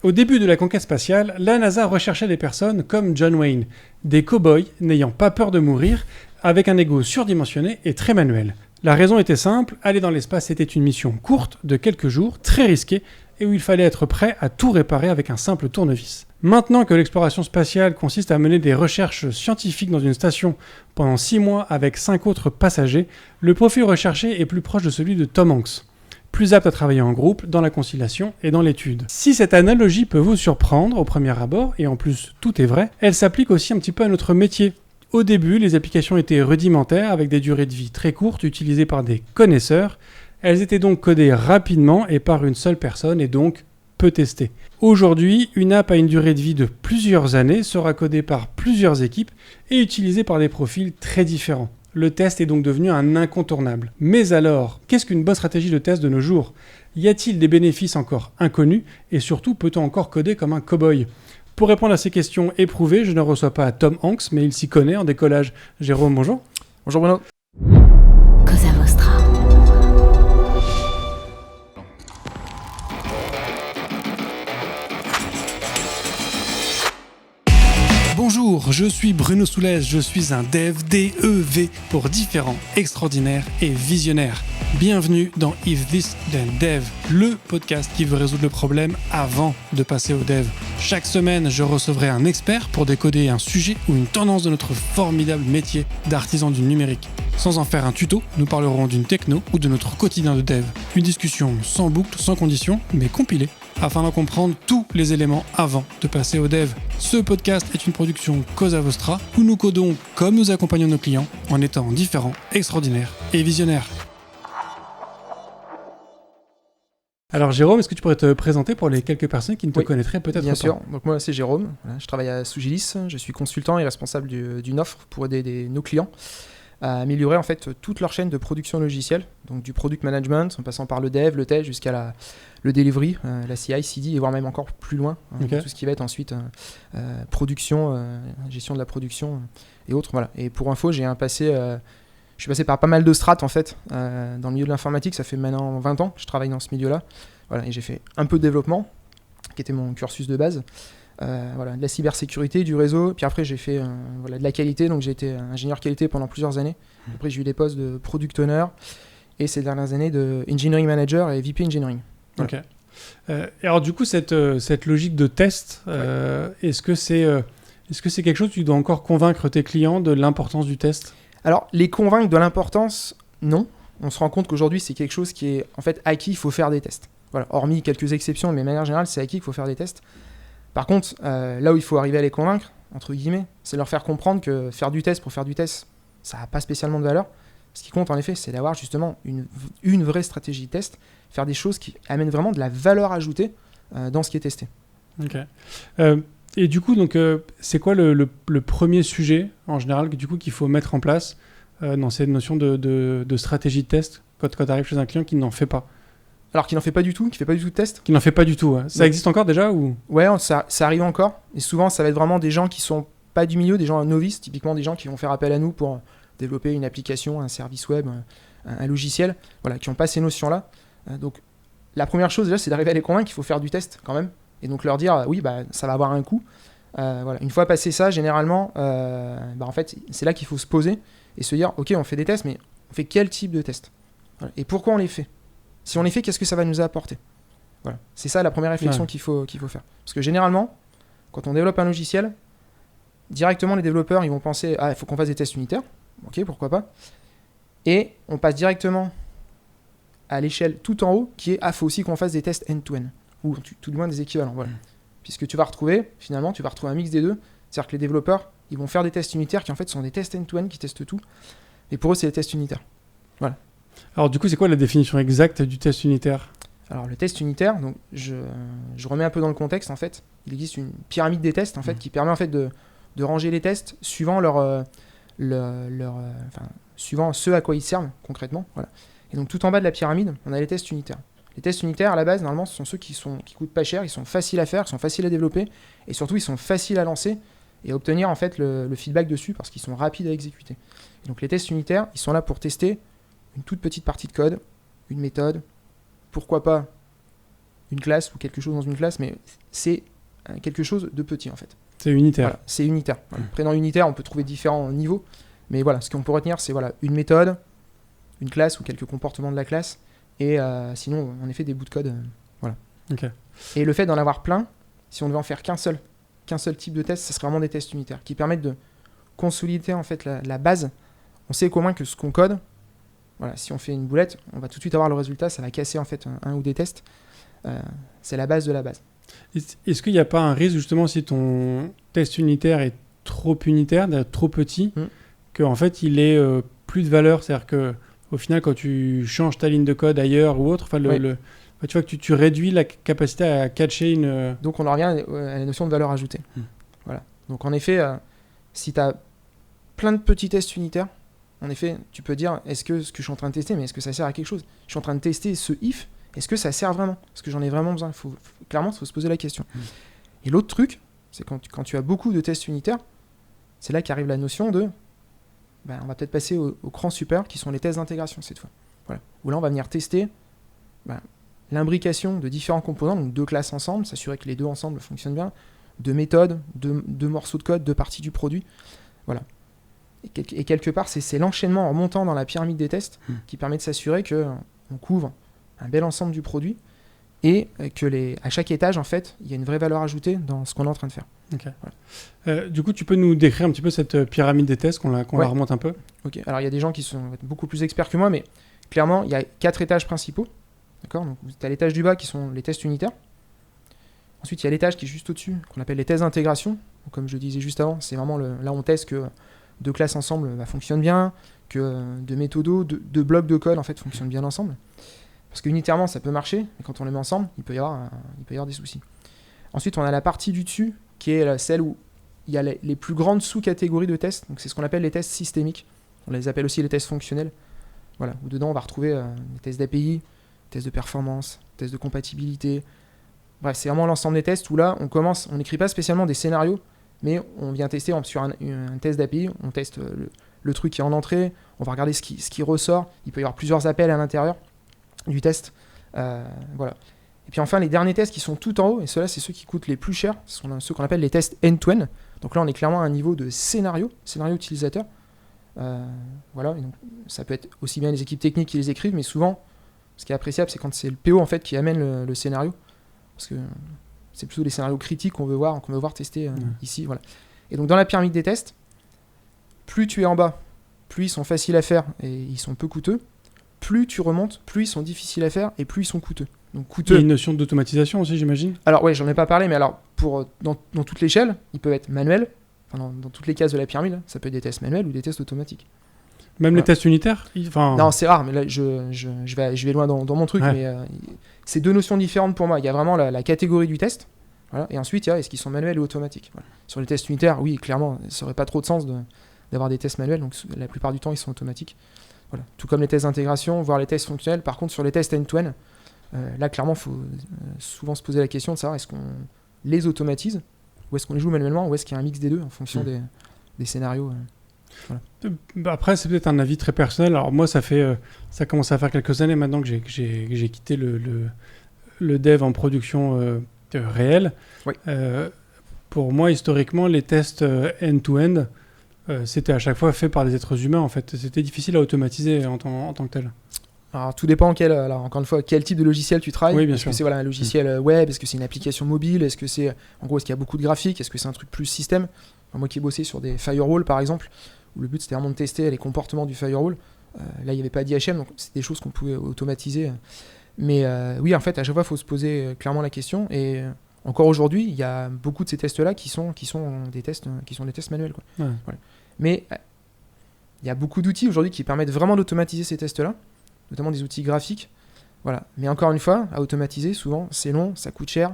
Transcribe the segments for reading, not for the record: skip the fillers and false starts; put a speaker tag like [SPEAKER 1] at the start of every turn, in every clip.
[SPEAKER 1] Au début de la conquête spatiale, la NASA recherchait des personnes comme John Wayne, des cow-boys n'ayant pas peur de mourir, avec un ego surdimensionné et très manuel. La raison était simple, aller dans l'espace était une mission courte, de quelques jours, très risquée, et où il fallait être prêt à tout réparer avec un simple tournevis. Maintenant que l'exploration spatiale consiste à mener des recherches scientifiques dans une station pendant 6 mois avec 5 autres passagers, le profil recherché est plus proche de celui de Tom Hanks. Plus apte à travailler en groupe, dans la conciliation et dans l'étude. Si cette analogie peut vous surprendre au premier abord, et en plus tout est vrai, elle s'applique aussi un petit peu à notre métier. Au début, les applications étaient rudimentaires, avec des durées de vie très courtes, utilisées par des connaisseurs. Elles étaient donc codées rapidement et par une seule personne, et donc peu testées. Aujourd'hui, une app à une durée de vie de plusieurs années sera codée par plusieurs équipes et utilisée par des profils très différents. Le test est donc devenu un incontournable. Mais alors, qu'est-ce qu'une bonne stratégie de test de nos jours ? Y a-t-il des bénéfices encore inconnus ? Et surtout, peut-on encore coder comme un cow-boy ? Pour répondre à ces questions éprouvées, je ne reçois pas Tom Hanks, mais il s'y connaît en décollage. Jérôme, bonjour.
[SPEAKER 2] Bonjour Bruno.
[SPEAKER 3] Cosa Vostra.
[SPEAKER 1] Bonjour, je suis Bruno Soulès, je suis un dev, D-E-V, pour différents, extraordinaires et visionnaires. Bienvenue dans If This Then Dev, le podcast qui veut résoudre le problème avant de passer au dev. Chaque semaine, je recevrai un expert pour décoder un sujet ou une tendance de notre formidable métier d'artisan du numérique. Sans en faire un tuto, nous parlerons d'une techno ou de notre quotidien de dev. Une discussion sans boucle, sans condition, mais compilée, afin d'en comprendre tous les éléments avant de passer au dev. Ce podcast est une production Cosa Vostra, où nous codons comme nous accompagnons nos clients, en étant différents, extraordinaires et visionnaires. Alors Jérôme, est-ce que tu pourrais te présenter pour les quelques personnes qui ne te connaîtraient peut-être
[SPEAKER 2] bien
[SPEAKER 1] pas ?
[SPEAKER 2] Bien sûr, donc moi c'est Jérôme, je travaille à Sougilis, je suis consultant et responsable d'une offre pour aider nos clients à améliorer en fait toute leur chaîne de production logicielle, donc du product management en passant par le dev, le test jusqu'à le delivery, la CI, CD et voire même encore plus loin, tout ce qui va être ensuite production, gestion de la production et autres. Voilà. Et pour info, je suis passé par pas mal de strates en fait dans le milieu de l'informatique, ça fait maintenant 20 ans que je travaille dans ce milieu-là. Voilà, et j'ai fait un peu de développement, qui était mon cursus de base. De la cybersécurité, du réseau, puis après j'ai fait de la qualité, donc j'ai été ingénieur qualité pendant plusieurs années. Après j'ai eu des postes de product owner et ces dernières années de engineering manager et VP engineering. Voilà.
[SPEAKER 1] Ok. Alors du coup cette logique de test, est-ce que c'est quelque chose que tu dois encore convaincre tes clients de l'importance du test ?
[SPEAKER 2] Alors les convaincre de l'importance, non. On se rend compte qu'aujourd'hui c'est quelque chose qui est en fait acquis, il faut faire des tests. Voilà. Hormis quelques exceptions, mais de manière générale c'est acquis, il faut faire des tests. Par contre, là où il faut arriver à les convaincre, entre guillemets, c'est leur faire comprendre que faire du test pour faire du test, ça n'a pas spécialement de valeur. Ce qui compte en effet, c'est d'avoir justement une vraie stratégie de test, faire des choses qui amènent vraiment de la valeur ajoutée dans ce qui est testé.
[SPEAKER 1] Ok. Et du coup, donc, c'est quoi le premier sujet, en général, qu'il faut mettre en place dans cette notion de stratégie de test quand tu arrives chez un client qui n'en fait pas ?
[SPEAKER 2] Alors qui n'en fait pas du tout, qui fait pas du tout de test.
[SPEAKER 1] Qui n'en fait pas du tout. Ouais. Ça existe encore déjà ou ?
[SPEAKER 2] Ouais, ça arrive encore. Et souvent, ça va être vraiment des gens qui sont pas du milieu, des gens novices, typiquement des gens qui vont faire appel à nous pour développer une application, un service web, un logiciel, voilà, qui n'ont pas ces notions-là. Donc, la première chose déjà, c'est d'arriver à les convaincre qu'il faut faire du test quand même, et donc leur dire oui, ça va avoir un coût. Voilà. Une fois passé ça, généralement, en fait, c'est là qu'il faut se poser et se dire ok, on fait des tests, mais on fait quel type de test, voilà. Et pourquoi on les fait ? Si on les fait, qu'est-ce que ça va nous apporter ? Voilà. C'est ça la première réflexion qu'il faut faire. Parce que généralement, quand on développe un logiciel, directement les développeurs ils vont penser il faut qu'on fasse des tests unitaires. Ok, pourquoi pas ? Et on passe directement à l'échelle tout en haut qui est faut aussi qu'on fasse des tests end-to-end. Ou tout du moins des équivalents. Voilà. Puisque tu vas retrouver un mix des deux. C'est-à-dire que les développeurs ils vont faire des tests unitaires qui en fait sont des tests end-to-end qui testent tout. Et pour eux, c'est des tests unitaires. Voilà.
[SPEAKER 1] Alors du coup, c'est quoi la définition exacte du test unitaire ?
[SPEAKER 2] Alors le test unitaire, donc je remets un peu dans le contexte en fait. Il existe une pyramide des tests en fait qui permet en fait de ranger les tests suivant suivant ce à quoi ils servent concrètement. Voilà. Et donc tout en bas de la pyramide, on a les tests unitaires. Les tests unitaires à la base, normalement, ce sont ceux qui coûtent pas cher, ils sont faciles à faire, ils sont faciles à développer et surtout ils sont faciles à lancer et à obtenir en fait le feedback dessus parce qu'ils sont rapides à exécuter. Et donc les tests unitaires, ils sont là pour tester une toute petite partie de code, une méthode, pourquoi pas une classe ou quelque chose dans une classe, mais c'est quelque chose de petit en fait.
[SPEAKER 1] C'est unitaire.
[SPEAKER 2] Voilà, c'est unitaire. Voilà. Après, dans unitaire, on peut trouver différents niveaux, mais voilà, ce qu'on peut retenir, c'est voilà, une méthode, une classe ou quelques comportements de la classe, et sinon, en effet, des bouts de code. Voilà.
[SPEAKER 1] Ok.
[SPEAKER 2] Et le fait d'en avoir plein, si on devait en faire qu'un seul type de test, ça serait vraiment des tests unitaires qui permettent de consolider en fait la base. On sait qu'au moins que ce qu'on code, voilà, si on fait une boulette, on va tout de suite avoir le résultat, ça va casser en fait un ou des tests. C'est la base de la base.
[SPEAKER 1] Est-ce qu'il n'y a pas un risque justement si ton test unitaire est trop unitaire, trop petit, qu'en fait il ait plus de valeur, c'est-à-dire que au final quand tu changes ta ligne de code ailleurs ou autre, tu vois que tu réduis la capacité à catcher une...
[SPEAKER 2] Donc on en revient à la notion de valeur ajoutée. Voilà. Donc en effet, si tu as plein de petits tests unitaires, en effet, tu peux dire, est-ce que ce que je suis en train de tester, mais est-ce que ça sert à quelque chose ? Je suis en train de tester ce if, est-ce que ça sert vraiment ? Est-ce que j'en ai vraiment besoin ? Clairement, il faut se poser la question. Et l'autre truc, c'est quand tu as beaucoup de tests unitaires, c'est là qu'arrive la notion de, on va peut-être passer au cran supérieur, qui sont les tests d'intégration cette fois. Voilà. Où là, on va venir tester l'imbrication de différents composants, donc 2 classes ensemble, s'assurer que les 2 ensemble fonctionnent bien, 2 méthodes, 2 morceaux de code, 2 parties du produit. Voilà. Et quelque part, c'est l'enchaînement en montant dans la pyramide des tests qui permet de s'assurer qu'on couvre un bel ensemble du produit et que à chaque étage, en fait, il y a une vraie valeur ajoutée dans ce qu'on est en train de faire.
[SPEAKER 1] Okay. Voilà. Du coup, tu peux nous décrire un petit peu cette pyramide des tests, qu'on la remonte un peu ?
[SPEAKER 2] Ok. Alors, il y a des gens qui sont beaucoup plus experts que moi, mais clairement, il y a 4 étages principaux. D'accord ? Donc, tu as l'étage du bas qui sont les tests unitaires. Ensuite, il y a l'étage qui est juste au-dessus, qu'on appelle les tests d'intégration. Donc, comme je disais juste avant, c'est vraiment là où on teste que 2 classes ensemble fonctionnent bien, que 2 méthodos, 2 blocs de code en fait fonctionnent bien ensemble. Parce qu'unitairement, ça peut marcher, mais quand on les met ensemble, il peut y avoir des soucis. Ensuite, on a la partie du dessus, qui est celle où il y a les plus grandes sous-catégories de tests. Donc, c'est ce qu'on appelle les tests systémiques. On les appelle aussi les tests fonctionnels. Voilà, où dedans, on va retrouver des tests d'API, tests de performance, tests de compatibilité. Bref, c'est vraiment l'ensemble des tests où là, on n'écrit pas spécialement des scénarios, mais on vient tester sur un test d'API, on teste le truc qui est en entrée, on va regarder ce qui ressort, il peut y avoir plusieurs appels à l'intérieur du test. Voilà. Et puis enfin, les derniers tests qui sont tout en haut, et ceux-là, c'est ceux qui coûtent les plus cher, ce sont ceux qu'on appelle les tests end-to-end. Donc là, on est clairement à un niveau de scénario utilisateur. Voilà. Et donc, ça peut être aussi bien les équipes techniques qui les écrivent, mais souvent, ce qui est appréciable, c'est quand c'est le PO en fait, qui amène le scénario. Parce que c'est plutôt les scénarios critiques qu'on veut voir tester ici. Voilà. Et donc dans la pyramide des tests, plus tu es en bas, plus ils sont faciles à faire et ils sont peu coûteux. Plus tu remontes, plus ils sont difficiles à faire et plus ils sont coûteux. Donc coûteux.
[SPEAKER 1] Il y a une notion d'automatisation aussi, j'imagine.
[SPEAKER 2] Alors ouais, j'en ai pas parlé, mais alors dans toute l'échelle, ils peuvent être manuels. Enfin, dans toutes les cases de la pyramide, ça peut être des tests manuels ou des tests automatiques.
[SPEAKER 1] Même les tests unitaires
[SPEAKER 2] Non, c'est rare, mais là, je vais loin dans mon truc, mais c'est 2 notions différentes pour moi. Il y a vraiment la catégorie du test, voilà, et ensuite, il y a est-ce qu'ils sont manuels ou automatiques. Voilà. Sur les tests unitaires, oui, clairement, ça n'aurait pas trop de sens d'avoir des tests manuels, donc la plupart du temps, ils sont automatiques. Voilà. Tout comme les tests d'intégration, voire les tests fonctionnels. Par contre, sur les tests end-to-end, là, clairement, il faut souvent se poser la question de savoir est-ce qu'on les automatise, ou est-ce qu'on les joue manuellement, ou est-ce qu'il y a un mix des deux en fonction des scénarios. Voilà.
[SPEAKER 1] Après, c'est peut-être un avis très personnel. Alors moi, ça commence à faire quelques années maintenant que j'ai quitté le dev en production réelle.
[SPEAKER 2] Oui.
[SPEAKER 1] Pour moi, historiquement, les tests end-to-end, c'était à chaque fois fait par des êtres humains. En fait, c'était difficile à automatiser en tant que tel.
[SPEAKER 2] Alors tout dépend encore une fois, quel type de logiciel tu travailles.
[SPEAKER 1] Oui, bien
[SPEAKER 2] est-ce
[SPEAKER 1] sûr.
[SPEAKER 2] que c'est un logiciel web, est-ce que c'est une application mobile, est-ce qu'il y a beaucoup de graphiques, est-ce que c'est un truc plus système. Moi qui ai bossé sur des firewalls par exemple, où le but c'était vraiment de tester les comportements du firewall. Là il n'y avait pas d'IHM, donc c'est des choses qu'on pouvait automatiser. Mais oui, en fait, à chaque fois il faut se poser clairement la question. Et encore aujourd'hui, il y a beaucoup de ces tests-là qui sont des tests manuels, quoi.
[SPEAKER 1] Ouais.
[SPEAKER 2] Voilà. Mais il y a beaucoup d'outils aujourd'hui qui permettent vraiment d'automatiser ces tests-là, notamment des outils graphiques. Voilà. Mais encore une fois, à automatiser, souvent, c'est long, ça coûte cher.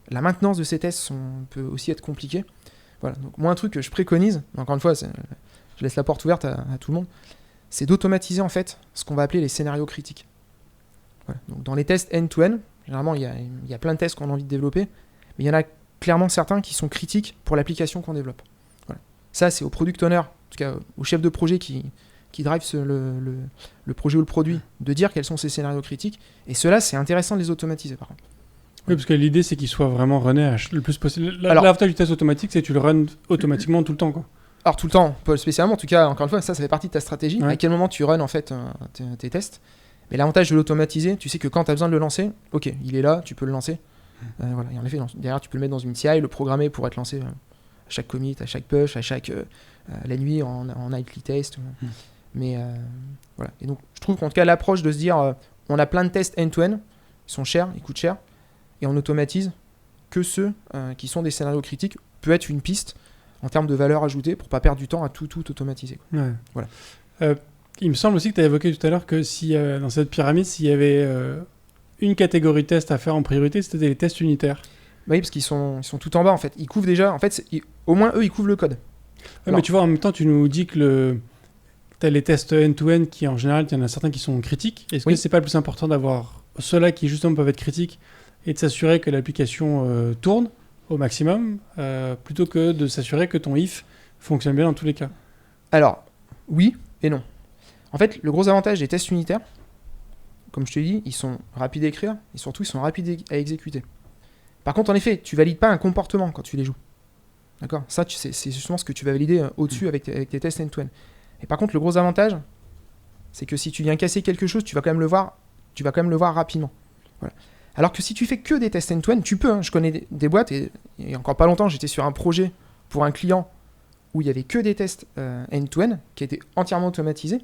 [SPEAKER 2] La maintenance de ces tests peut aussi être compliquée. Voilà. Donc, moi, un truc que je préconise, encore une fois, je laisse la porte ouverte à tout le monde, c'est d'automatiser en fait ce qu'on va appeler les scénarios critiques. Voilà. Donc, dans les tests end-to-end, généralement, il y a plein de tests qu'on a envie de développer, mais il y en a clairement certains qui sont critiques pour l'application qu'on développe. Voilà. Ça, c'est au product owner, en tout cas au chef de projet qui drive le projet ou le produit, de dire quels sont ces scénarios critiques. Et ceux-là, c'est intéressant de les automatiser, par contre.
[SPEAKER 1] Oui, parce que l'idée, c'est qu'il soit vraiment runné le plus possible.
[SPEAKER 2] Alors-
[SPEAKER 1] L'avantage du test automatique, c'est que tu le runs automatiquement tout le temps, quoi.
[SPEAKER 2] Alors tout le temps, pas spécialement, en tout cas, encore une fois, ça fait partie de ta stratégie.
[SPEAKER 1] Ouais.
[SPEAKER 2] À quel moment tu runs en fait tes tests. Mais l'avantage de l'automatiser, tu sais que quand tu as besoin de le lancer, ok, il est là, tu peux le lancer. Voilà. Et en effet, derrière, tu peux le mettre dans une CI, le programmer pour être lancé à chaque commit, à chaque push, à chaque la nuit en nightly test. Mais voilà. Et donc, je trouve qu'en tout cas, l'approche de se dire, on a plein de tests end-to-end, ils sont chers, ils coûtent cher, et on automatise que ceux qui sont des scénarios critiques, peut être une piste en termes de valeur ajoutée pour pas perdre du temps à tout automatiser, quoi.
[SPEAKER 1] Ouais.
[SPEAKER 2] Voilà.
[SPEAKER 1] Il me semble aussi que tu as évoqué tout à l'heure que si, dans cette pyramide, s'il y avait une catégorie de tests à faire en priorité, c'était les tests unitaires.
[SPEAKER 2] Bah oui, parce qu'ils sont tout en bas en fait. Ils couvrent déjà, en fait, au moins eux, ils couvrent le code.
[SPEAKER 1] Ouais,
[SPEAKER 2] Alors-
[SPEAKER 1] mais tu vois, en même temps, tu nous dis que tu as les tests end-to-end qui, en général, il y en a certains qui sont critiques. Est-ce
[SPEAKER 2] Oui.
[SPEAKER 1] que c'est pas le plus important d'avoir ceux-là qui, justement, peuvent être critiques et de s'assurer que l'application tourne au maximum, plutôt que de s'assurer que ton if fonctionne bien dans tous les cas?
[SPEAKER 2] Alors, oui et non. En fait, le gros avantage des tests unitaires, comme je te l'ai dit, ils sont rapides à écrire et surtout ils sont rapides à exécuter. Par contre, en effet, tu valides pas un comportement quand tu les joues. D'accord ? Ça, c'est justement ce que tu vas valider au-dessus avec tes tests end-to-end. Et par contre, le gros avantage, c'est que si tu viens casser quelque chose, tu vas quand même le voir rapidement. Voilà. Alors que si tu fais que des tests end-to-end, tu peux. Je connais des boîtes et encore pas longtemps, j'étais sur un projet pour un client où il y avait que des tests end-to-end qui étaient entièrement automatisés.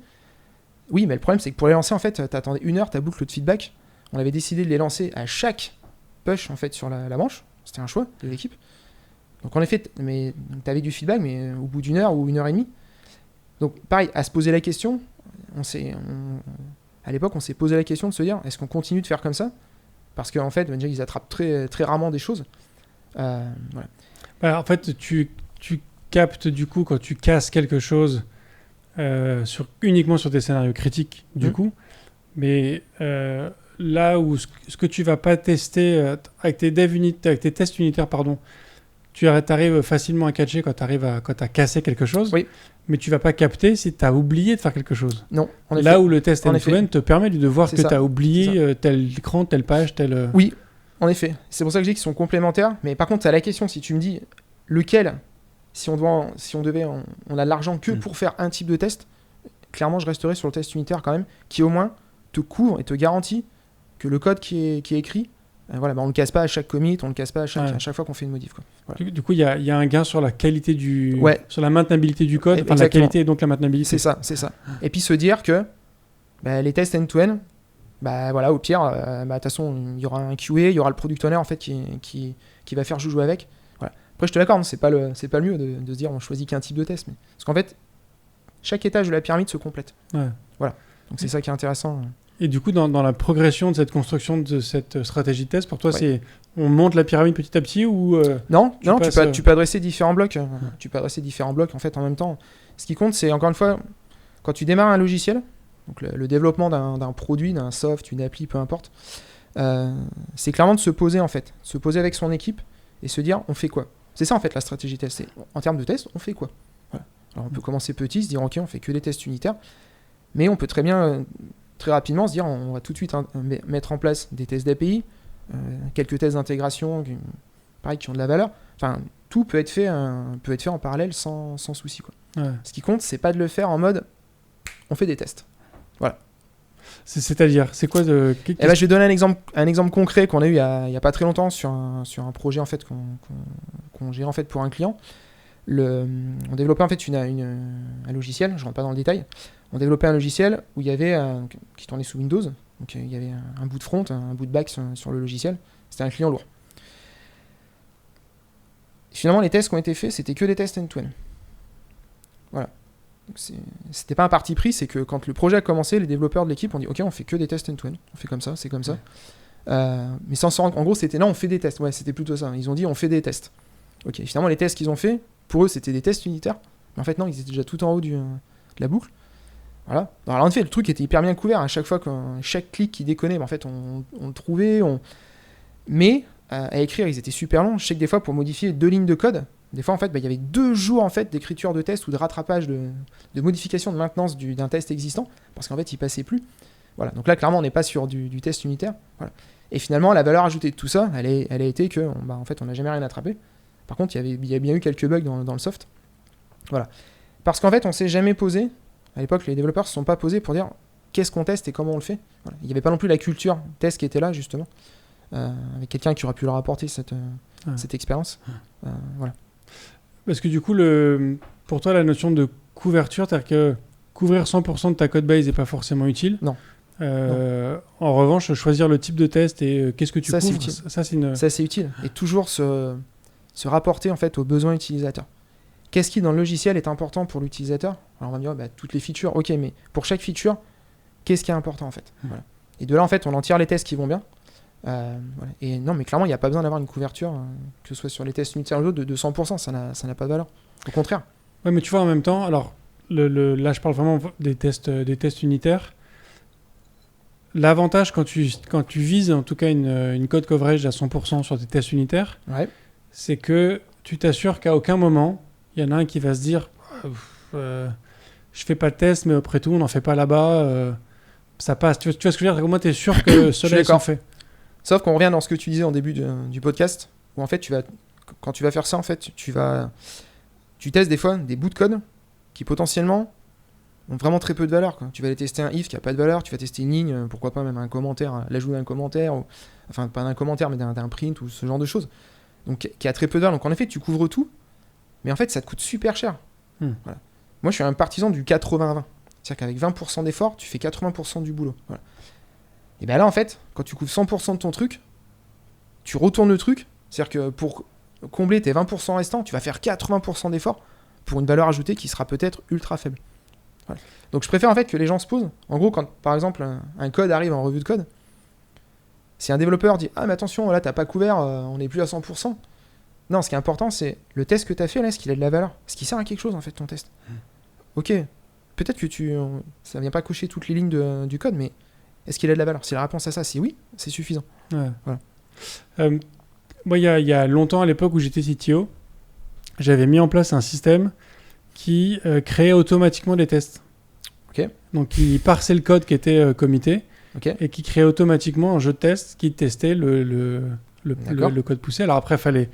[SPEAKER 2] Oui, mais le problème, c'est que pour les lancer, en fait, tu attendais 1 heure ta boucle de feedback. On avait décidé de les lancer à chaque push en fait sur la manche. C'était un choix de l'équipe. Donc en effet, tu avais du feedback, mais au bout d'1 heure ou 1 heure et demie. Donc pareil, à se poser la question, à l'époque, on s'est posé la question de se dire, est-ce qu'on continue de faire comme ça ? Parce qu'en fait, déjà, ils attrapent très, très rarement des choses. Voilà.
[SPEAKER 1] Bah, en fait, tu captes du coup quand tu casses quelque chose uniquement sur des scénarios critiques du coup, mais là où ce que tu vas pas tester avec tes tests unitaires, pardon, tu arrives facilement à catcher quand tu as cassé quelque chose,
[SPEAKER 2] oui.
[SPEAKER 1] Mais tu vas pas capter si tu as oublié de faire quelque chose.
[SPEAKER 2] Non, en effet.
[SPEAKER 1] Là où le test
[SPEAKER 2] En
[SPEAKER 1] end-to-end
[SPEAKER 2] effet.
[SPEAKER 1] te permet de voir
[SPEAKER 2] C'est
[SPEAKER 1] que
[SPEAKER 2] ça.
[SPEAKER 1] tu as oublié tel écran, telle page, tel...
[SPEAKER 2] Oui, en effet. C'est pour ça que je dis qu'ils sont complémentaires. Mais par contre, tu as la question, si tu me dis lequel, si on a de l'argent que pour faire un type de test, clairement, je resterai sur le test unitaire quand même, qui au moins te couvre et te garantit que le code qui est écrit, on ne le casse pas à chaque commit, on ne le casse pas à chaque fois qu'on fait une modif, quoi. Voilà.
[SPEAKER 1] Du coup, il y a un gain sur la qualité sur la maintenabilité du code, enfin
[SPEAKER 2] Exactement.
[SPEAKER 1] la qualité et donc la maintenabilité.
[SPEAKER 2] C'est ça. Et puis se dire que les tests end-to-end, au pire, de toute façon, il y aura un QA, il y aura le product owner en fait qui va faire joujou avec. Voilà. Après, je te l'accorde, c'est pas le mieux de se dire on choisit qu'un type de test, mais parce qu'en fait, chaque étage de la pyramide se complète.
[SPEAKER 1] Ouais.
[SPEAKER 2] Voilà. Donc c'est ça qui est intéressant.
[SPEAKER 1] Et du coup, dans la progression de cette construction de cette stratégie de test, pour toi, on monte la pyramide petit à petit ou
[SPEAKER 2] Non,
[SPEAKER 1] passes,
[SPEAKER 2] tu peux adresser différents blocs. Tu peux adresser différents blocs en fait en même temps. Ce qui compte, c'est encore une fois, quand tu démarres un logiciel, donc le développement d'un produit, d'un soft, une appli, peu importe, c'est clairement de se poser en fait, se poser avec son équipe et se dire on fait quoi. C'est ça en fait la stratégie test. C'est, en termes de test, on fait quoi. Voilà. Alors on peut commencer petit, se dire ok, on fait que des tests unitaires, mais on peut très bien très rapidement se dire on va tout de suite mettre en place des tests d'API, quelques tests d'intégration qui ont de la valeur. Enfin, tout peut être fait en parallèle sans souci, quoi.
[SPEAKER 1] Ouais.
[SPEAKER 2] Ce qui compte, c'est pas de le faire en mode on fait des tests. Voilà.
[SPEAKER 1] C'est-à-dire, c'est quoi de...
[SPEAKER 2] Je vais donner un exemple concret qu'on a eu il y a pas très longtemps sur un projet en fait qu'on gérait en fait pour un client. On développait en fait un logiciel, je rentre pas dans le détail. On développait un logiciel où il y avait qui tournait sous Windows, donc il y avait un bout de front, un bout de back sur le logiciel. C'était un client lourd. Et finalement, les tests qui ont été faits, c'était que des tests end-to-end. Voilà. Donc c'était pas un parti pris, c'est que quand le projet a commencé, les développeurs de l'équipe ont dit ok, on fait que des tests end-to-end, on fait comme ça, c'est comme ça. Mais sans s'en rendre, en gros, c'était non, on fait des tests. Ouais, c'était plutôt ça. Ils ont dit on fait des tests. Ok. Finalement, les tests qu'ils ont fait, pour eux, c'était des tests unitaires. Mais en fait, non, ils étaient déjà tout en haut de la boucle. Voilà. Alors en fait, le truc était hyper bien couvert. À chaque fois, chaque clic qui déconnait, en fait, on le trouvait. Mais à écrire, ils étaient super longs. Je sais que des fois, pour modifier 2 lignes de code, des fois, en fait, il y avait 2 jours en fait d'écriture de test ou de rattrapage de modification de maintenance d'un test existant, parce qu'en fait, il passait plus. Voilà. Donc là, clairement, on n'est pas sur du test unitaire. Voilà. Et finalement, la valeur ajoutée de tout ça, elle a été que, en fait, on n'a jamais rien attrapé. Par contre, il y a bien eu quelques bugs dans le soft. Voilà. Parce qu'en fait, on s'est jamais posé. À l'époque, les développeurs se sont pas posés pour dire qu'est-ce qu'on teste et comment on le fait. Voilà. Il n'y avait pas non plus la culture test qui était là, justement, avec quelqu'un qui aurait pu leur apporter cette expérience. Voilà.
[SPEAKER 1] Parce que du coup, pour toi, la notion de couverture, c'est-à-dire que couvrir 100% de ta codebase n'est pas forcément utile.
[SPEAKER 2] Non.
[SPEAKER 1] En revanche, choisir le type de test et qu'est-ce que tu couvres,
[SPEAKER 2] ça c'est utile. Et toujours se rapporter en fait aux besoins utilisateurs. Qu'est-ce qui dans le logiciel est important pour l'utilisateur ? Alors on va me dire toutes les features, ok, mais pour chaque feature, qu'est-ce qui est important en fait ? Voilà. Et de là en fait, on en tire les tests qui vont bien. Voilà. Et non, mais clairement, il n'y a pas besoin d'avoir une couverture, que ce soit sur les tests unitaires ou d'autres, de 100%, ça n'a pas de valeur. Au contraire.
[SPEAKER 1] Ouais, mais tu vois, en même temps, alors là, je parle vraiment des tests unitaires. L'avantage quand tu vises en tout cas une code coverage à 100% sur tes tests unitaires, c'est que tu t'assures qu'à aucun moment, il y en a un qui va se dire je fais pas de test, mais après tout, on n'en fait pas là-bas, ça passe. Tu vois ce que je veux dire ? Au moins, tu es sûr que cela est fait.
[SPEAKER 2] Sauf qu'on revient dans ce que tu disais en début du podcast, où en fait, quand tu vas faire ça, en fait, tu testes des fois des bouts de code qui potentiellement ont vraiment très peu de valeur, quoi. Tu vas aller tester un if qui a pas de valeur, tu vas tester une ligne, pourquoi pas même un commentaire, l'ajout d'un commentaire, enfin pas d'un commentaire mais d'un print ou ce genre de choses, donc qui a très peu de valeur. Donc en effet tu couvres tout, mais en fait ça te coûte super cher. Voilà. Moi je suis un partisan du 80-20, c'est-à-dire qu'avec 20% d'effort tu fais 80% du boulot. Voilà. Et bien là en fait quand tu couvres 100% de ton truc, tu retournes le truc, c'est-à-dire que pour combler tes 20% restants tu vas faire 80% d'effort pour une valeur ajoutée qui sera peut-être ultra faible. Voilà. Donc je préfère en fait que les gens se posent. En gros, quand par exemple un code arrive en revue de code, si un développeur dit ah mais attention là t'as pas couvert, on n'est plus à 100%. Non, ce qui est important c'est le test que t'as fait là, est-ce qu'il a de la valeur, est-ce qu'il sert à quelque chose en fait ton test. Ok, peut-être que ça vient pas cocher toutes les lignes du code, mais est-ce qu'il a de la valeur? Si la réponse à ça c'est oui, c'est suffisant.
[SPEAKER 1] Ouais. Voilà. Moi il y a longtemps, à l'époque où j'étais CTO, j'avais mis en place un système qui créait automatiquement des tests.
[SPEAKER 2] Okay.
[SPEAKER 1] Donc il parsait le code qui était commité et qui créait automatiquement un jeu de test qui testait le code poussé. Alors après, fallait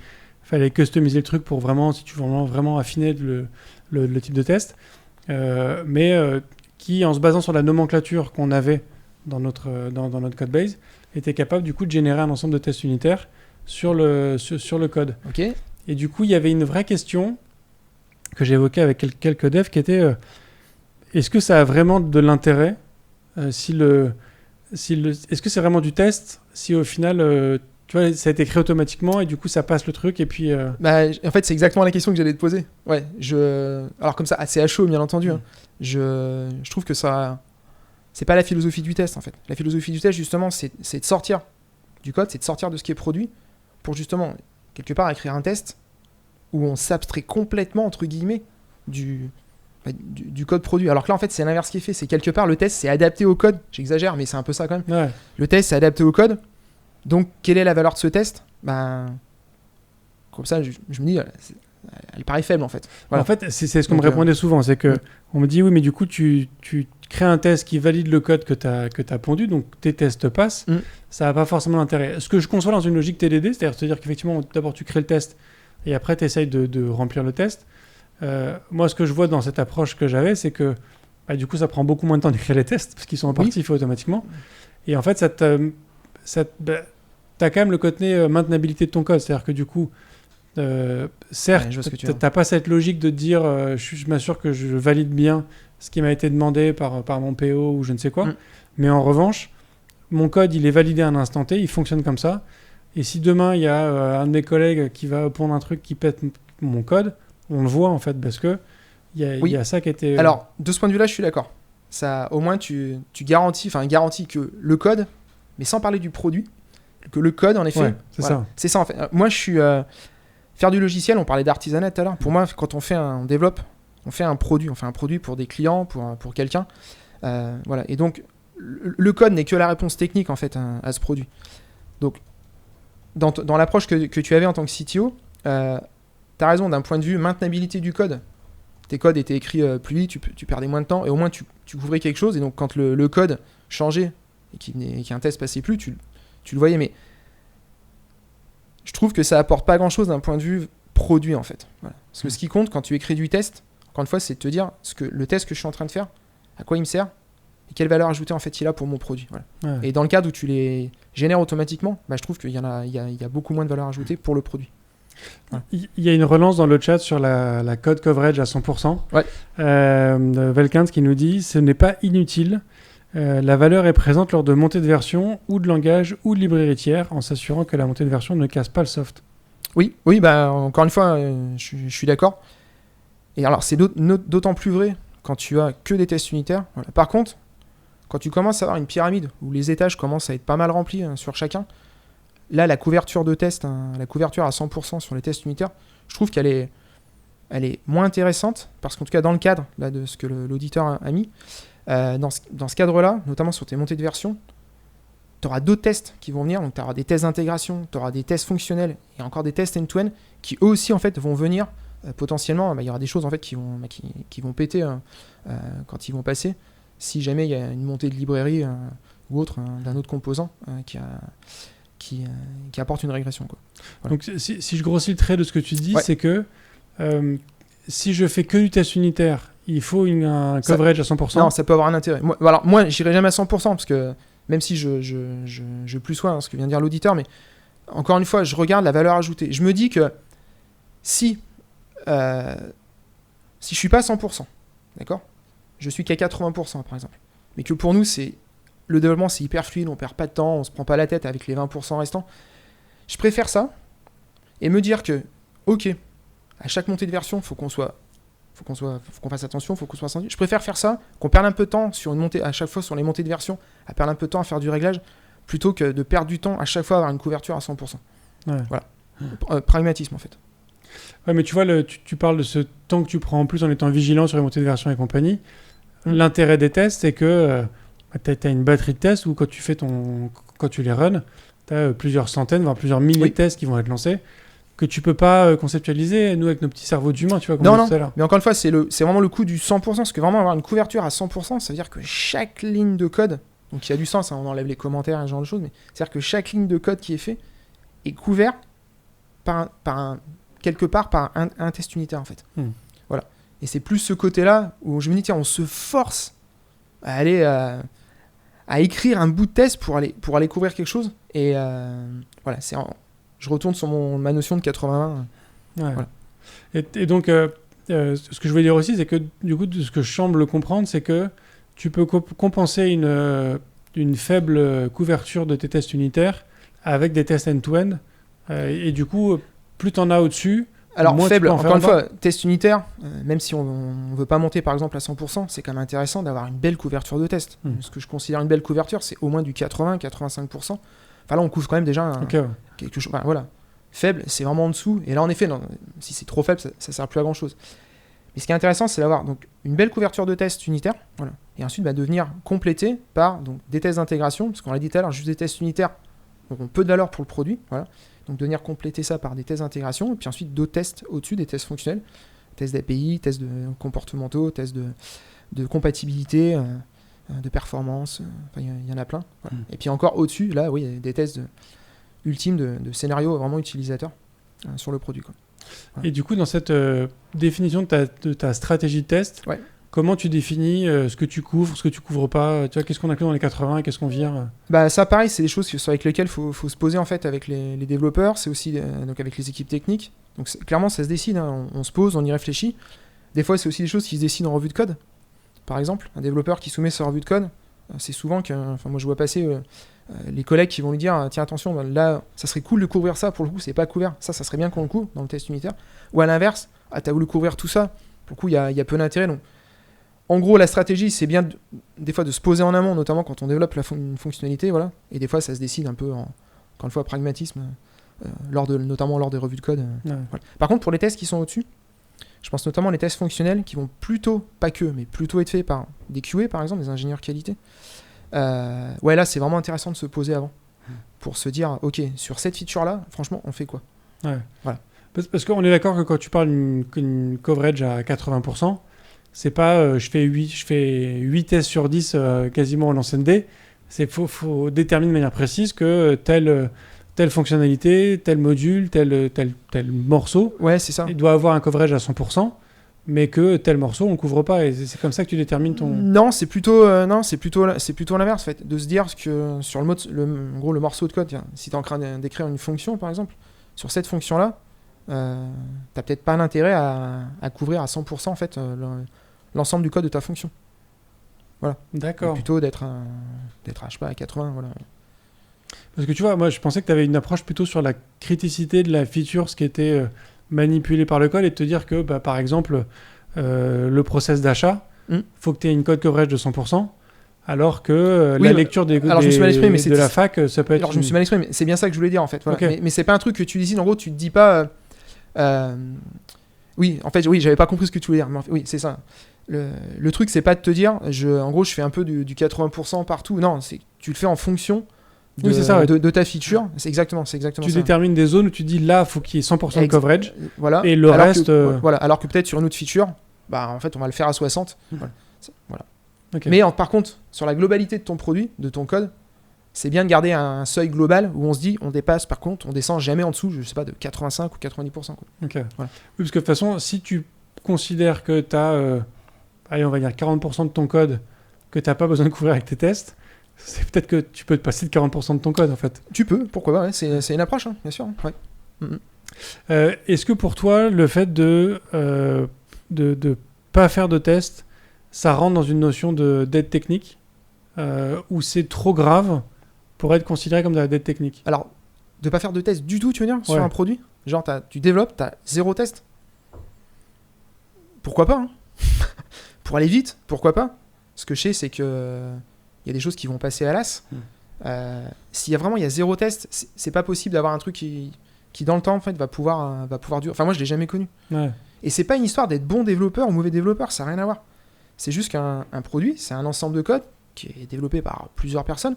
[SPEAKER 1] customiser le truc pour vraiment, si tu veux vraiment affiner le type de test. Mais qui, en se basant sur la nomenclature qu'on avait dans notre code base, était capable du coup de générer un ensemble de tests unitaires sur le code.
[SPEAKER 2] Okay.
[SPEAKER 1] Et du coup, il y avait une vraie question que j'ai évoqué avec quelques devs qui était est-ce que ça a vraiment de l'intérêt est-ce que c'est vraiment du test si au final tu vois, ça a été créé automatiquement et du coup ça passe le truc et puis
[SPEAKER 2] en fait c'est exactement la question que j'allais te poser. Ouais, alors comme ça c'est à chaud bien entendu, hein. Je trouve que ça c'est pas la philosophie du test en fait. La philosophie du test justement c'est de sortir du code, c'est de sortir de ce qui est produit pour justement quelque part écrire un test où on s'abstrait complètement, entre guillemets, du code produit. Alors que là, en fait, c'est l'inverse qui est fait. C'est quelque part, le test, c'est adapté au code. J'exagère, mais c'est un peu ça quand même.
[SPEAKER 1] Ouais.
[SPEAKER 2] Le test, c'est adapté au code. Donc, quelle est la valeur de ce test ? Comme ça, je me dis, elle paraît faible, en fait. Voilà.
[SPEAKER 1] En fait, c'est ce qu'on me répondait souvent. C'est que on me dit, oui, mais du coup, tu crées un test qui valide le code que tu as pondu, donc tes tests passent. Ça n'a pas forcément d'intérêt. Ce que je conçois dans une logique TDD, c'est-à-dire qu'effectivement, d'abord, tu crées le test et après, tu essayes de remplir le test. Moi, ce que je vois dans cette approche que j'avais, c'est que du coup, ça prend beaucoup moins de temps d'écrire les tests parce qu'ils sont en partie faits automatiquement. Et en fait, t'as quand même le côté maintenabilité de ton code. C'est-à-dire que du coup, certes, t'as pas cette logique de te dire je m'assure que je valide bien ce qui m'a été demandé par mon PO ou je ne sais quoi. Mais en revanche, mon code, il est validé à un instant T, il fonctionne comme ça. Et si demain, il y a un de mes collègues qui va pondre un truc qui pète mon code, on le voit en fait, parce que il y a ça qui était...
[SPEAKER 2] Alors, de ce point de vue-là, je suis d'accord. Ça, au moins, tu garantis que le code, mais sans parler du produit, que le code, en effet...
[SPEAKER 1] c'est ça.
[SPEAKER 2] C'est ça, en fait. Moi, je suis... faire du logiciel, on parlait d'artisanat tout à l'heure. Pour moi, quand on développe, on fait un produit. On fait un produit pour des clients, pour quelqu'un. Voilà. Et donc, le code n'est que la réponse technique, en fait, à ce produit. Donc, dans l'approche que tu avais en tant que CTO, t'as raison, d'un point de vue maintenabilité du code, tes codes étaient écrits plus vite, tu perdais moins de temps, et au moins tu couvrais quelque chose, et donc quand le code changeait, et qu'il y a un test passait plus, tu tu le voyais, mais je trouve que ça apporte pas grand-chose d'un point de vue produit, en fait. Voilà. Parce que ce qui compte quand tu écris du test, encore une fois, c'est de te dire le test que je suis en train de faire, à quoi il me sert et quelle valeur ajoutée en fait il a pour mon produit. Voilà.
[SPEAKER 1] Ouais.
[SPEAKER 2] Et dans le cadre où tu les génères automatiquement, je trouve qu'il y a beaucoup moins de valeur ajoutée pour le produit. Voilà.
[SPEAKER 1] Il y a une relance dans le chat sur la code coverage à 100%.
[SPEAKER 2] Ouais.
[SPEAKER 1] Velkins qui nous dit ce n'est pas inutile. La valeur est présente lors de montée de version ou de langage ou de librairie tiers en s'assurant que la montée de version ne casse pas le soft.
[SPEAKER 2] Oui, encore une fois, je suis d'accord. Et alors, c'est d'autant plus vrai quand tu as que des tests unitaires. Voilà. Par contre, quand tu commences à avoir une pyramide où les étages commencent à être pas mal remplis sur chacun, là, la couverture de test, la couverture à 100% sur les tests unitaires, je trouve qu'elle est moins intéressante, parce qu'en tout cas, dans le cadre là, de ce que l'auditeur a mis, dans ce cadre-là, notamment sur tes montées de version, tu auras d'autres tests qui vont venir, donc tu auras des tests d'intégration, tu auras des tests fonctionnels et encore des tests end-to-end qui eux aussi en fait vont venir potentiellement, il y aura des choses en fait qui vont péter quand ils vont passer, si jamais il y a une montée de librairie ou autre d'un autre composant qui apporte une régression, quoi. Voilà.
[SPEAKER 1] Donc si je grossis le trait de ce que tu dis,
[SPEAKER 2] Ouais.
[SPEAKER 1] c'est que si je fais que du test unitaire, il faut un coverage à 100%.
[SPEAKER 2] Non, ça peut avoir un intérêt. Moi j'irai jamais à 100% parce que même si je plus sois ce que vient de dire l'auditeur, mais encore une fois, je regarde la valeur ajoutée. Je me dis que si je suis pas à 100%, d'accord, je suis qu'à 80% par exemple, mais que pour nous le développement c'est hyper fluide, on perd pas de temps, on se prend pas la tête avec les 20% restants, je préfère ça et me dire que ok, à chaque montée de version faut qu'on fasse attention, faut qu'on soit attentif. Je préfère faire ça, qu'on perde un peu de temps sur une montée à chaque fois sur les montées de version, à perdre un peu de temps à faire du réglage, plutôt que de perdre du temps à chaque fois à avoir une couverture à 100%.
[SPEAKER 1] Ouais.
[SPEAKER 2] Voilà. Pragmatisme en fait.
[SPEAKER 1] Ouais, mais tu vois, tu parles de ce temps que tu prends en plus en étant vigilant sur les montées de version et compagnie. L'intérêt des tests, c'est que tu as une batterie de tests où quand tu les runs, tu as plusieurs centaines, voire plusieurs milliers de tests qui vont être lancés, que tu peux pas conceptualiser, nous, avec nos petits cerveaux d'humains, tu vois, comme on dit tout à l'heure.
[SPEAKER 2] Mais encore une fois, c'est vraiment le coup du 100%, parce que vraiment avoir une couverture à 100%, ça veut dire que chaque ligne de code, donc il y a du sens, on enlève les commentaires et ce genre de choses, mais c'est-à-dire que chaque ligne de code qui est fait est couvert quelque part par un test unitaire, en fait. Voilà. Et c'est plus ce côté-là où je me dis, tiens, on se force à aller à écrire un bout de test pour aller couvrir quelque chose. Et voilà, je retourne sur ma notion de 80-20.
[SPEAKER 1] Ouais.
[SPEAKER 2] Voilà.
[SPEAKER 1] Et donc, ce que je voulais dire aussi, c'est que du coup, de ce que je semble comprendre, c'est que tu peux compenser une faible couverture de tes tests unitaires avec des tests end-to-end. Et du coup, plus tu en as au-dessus,
[SPEAKER 2] alors
[SPEAKER 1] moins
[SPEAKER 2] faible,
[SPEAKER 1] tu peux en
[SPEAKER 2] encore une
[SPEAKER 1] faire
[SPEAKER 2] fois, test unitaire, même si on ne veut pas monter par exemple à 100%, c'est quand même intéressant d'avoir une belle couverture de test. Ce que je considère une belle couverture, c'est au moins du 80-85%. Enfin là, on couvre quand même déjà quelque chose. Enfin, voilà. Faible, c'est vraiment en dessous. Et là, en effet, non, si c'est trop faible, ça ne sert plus à grand-chose. Mais ce qui est intéressant, c'est d'avoir donc une belle couverture de tests unitaires, voilà, et ensuite de venir compléter par donc, des tests d'intégration, parce qu'on l'a dit tout à l'heure, juste des tests unitaires ont peu de valeur pour le produit, voilà. Donc de venir compléter ça par des tests d'intégration, et puis ensuite d'autres tests au-dessus, des tests fonctionnels, tests d'API, tests de comportementaux, tests de compatibilité, de performance, il y en a plein. Voilà. Et puis encore au-dessus, là, oui, il y a des tests ultimes de scénarios vraiment utilisateurs sur le produit, quoi. Voilà.
[SPEAKER 1] Et du coup, dans cette définition de ta stratégie de test,
[SPEAKER 2] ouais.
[SPEAKER 1] Comment tu définis ce que tu couvres, ce que tu couvres pas? Tu vois, qu'est-ce qu'on inclut dans les 80 et qu'est-ce qu'on vire?
[SPEAKER 2] Ça, pareil, c'est des choses avec lesquelles il faut se poser en fait avec les développeurs, c'est aussi donc avec les équipes techniques. Donc clairement, ça se décide, hein. On se pose, on y réfléchit. Des fois, c'est aussi des choses qui se décident en revue de code. Par exemple, un développeur qui soumet sa revue de code, c'est souvent que, moi je vois passer les collègues qui vont lui dire tiens, attention, là, ça serait cool de couvrir ça, pour le coup, c'est pas couvert. Ça serait bien qu'on le couvre dans le test unitaire. Ou à l'inverse, t'as voulu couvrir tout ça, pour le coup, il y a peu d'intérêt. Donc, en gros, la stratégie, c'est bien des fois de se poser en amont, notamment quand on développe une fonctionnalité, voilà. Et des fois, ça se décide un peu, encore une fois, pragmatisme, notamment lors des revues de code.
[SPEAKER 1] Ouais.
[SPEAKER 2] Voilà. Par contre, pour les tests qui sont au-dessus, je pense notamment les tests fonctionnels qui vont plutôt, pas que, mais plutôt être faits par des QA, par exemple, des ingénieurs qualité. Là, c'est vraiment intéressant de se poser avant pour se dire, ok, sur cette feature-là, franchement, on fait quoi?
[SPEAKER 1] Ouais.
[SPEAKER 2] Voilà.
[SPEAKER 1] Parce qu'on est d'accord que quand tu parles d'une coverage à 80%, c'est pas je fais 8 tests sur 10 quasiment en lancement D. Faut déterminer de manière précise que telle fonctionnalité, tel module, tel morceau,
[SPEAKER 2] Ouais, c'est ça.
[SPEAKER 1] il doit avoir un coverage à 100%, mais que tel morceau, on ne couvre pas. Et c'est comme ça que tu détermines ton...
[SPEAKER 2] Non, c'est plutôt l'inverse, en fait. De se dire que sur en gros, le morceau de code, tiens, si tu es en train d'écrire une fonction, par exemple, sur cette fonction-là, t'as peut-être pas l'intérêt à couvrir à 100% en fait, l'ensemble du code de ta fonction. Voilà.
[SPEAKER 1] D'accord.
[SPEAKER 2] Plutôt d'être je sais pas, à 80, voilà.
[SPEAKER 1] Parce que tu vois, moi je pensais que tu avais une approche plutôt sur la criticité de la feature, ce qui était manipulé par le code, et de te dire que par exemple le process d'achat, faut que tu aies une code coverage de 100%, alors que la lecture de la fac, ça peut être...
[SPEAKER 2] Alors je me suis mal exprimé, mais c'est bien ça que je voulais dire en fait. Voilà.
[SPEAKER 1] Okay.
[SPEAKER 2] Mais c'est pas un truc que tu décides, en gros tu te dis pas... Oui, en fait, oui, j'avais pas compris ce que tu voulais dire, mais oui, c'est ça. Le truc, c'est pas de te dire, en gros, je fais un peu du 80% partout. Non, tu le fais en fonction de ta feature. C'est exactement ça.
[SPEAKER 1] Tu détermines des zones où tu dis là, faut qu'il y ait 100% de coverage.
[SPEAKER 2] Voilà.
[SPEAKER 1] Et le reste.
[SPEAKER 2] Voilà. Alors que peut-être sur une autre feature, en fait, on va le faire à 60. Voilà. Okay. Mais par contre, sur la globalité de ton produit, de ton code, c'est bien de garder un seuil global où on se dit, on dépasse, par contre, on descend jamais en dessous, je sais pas, de 85 ou 90%. Quoi.
[SPEAKER 1] Ok. Voilà. Oui, parce que de toute façon, si tu considères que tu as, allez, on va dire 40% de ton code que tu n'as pas besoin de couvrir avec tes tests, c'est peut-être que tu peux te passer de 40% de ton code, en fait.
[SPEAKER 2] Tu peux, pourquoi pas, ouais, c'est une approche, hein, bien sûr. Ouais.
[SPEAKER 1] Est-ce que pour toi, le fait de pas faire de tests, ça rentre dans une notion de dette technique ou c'est trop grave pour être considéré comme de la dette technique?
[SPEAKER 2] Alors, de pas faire de test du tout, tu veux dire, sur un produit? Genre, tu développes, tu as 0 test? Pourquoi pas, hein. Pour aller vite, pourquoi pas? Ce que je sais, c'est que il y a des choses qui vont passer à l'as. S'il y a 0 test, c'est pas possible d'avoir un truc qui dans le temps, en fait, va pouvoir durer. Enfin, moi, je l'ai jamais connu.
[SPEAKER 1] Ouais.
[SPEAKER 2] Et c'est pas une histoire d'être bon développeur ou mauvais développeur, ça n'a rien à voir. C'est juste qu'un produit, c'est un ensemble de code qui est développé par plusieurs personnes.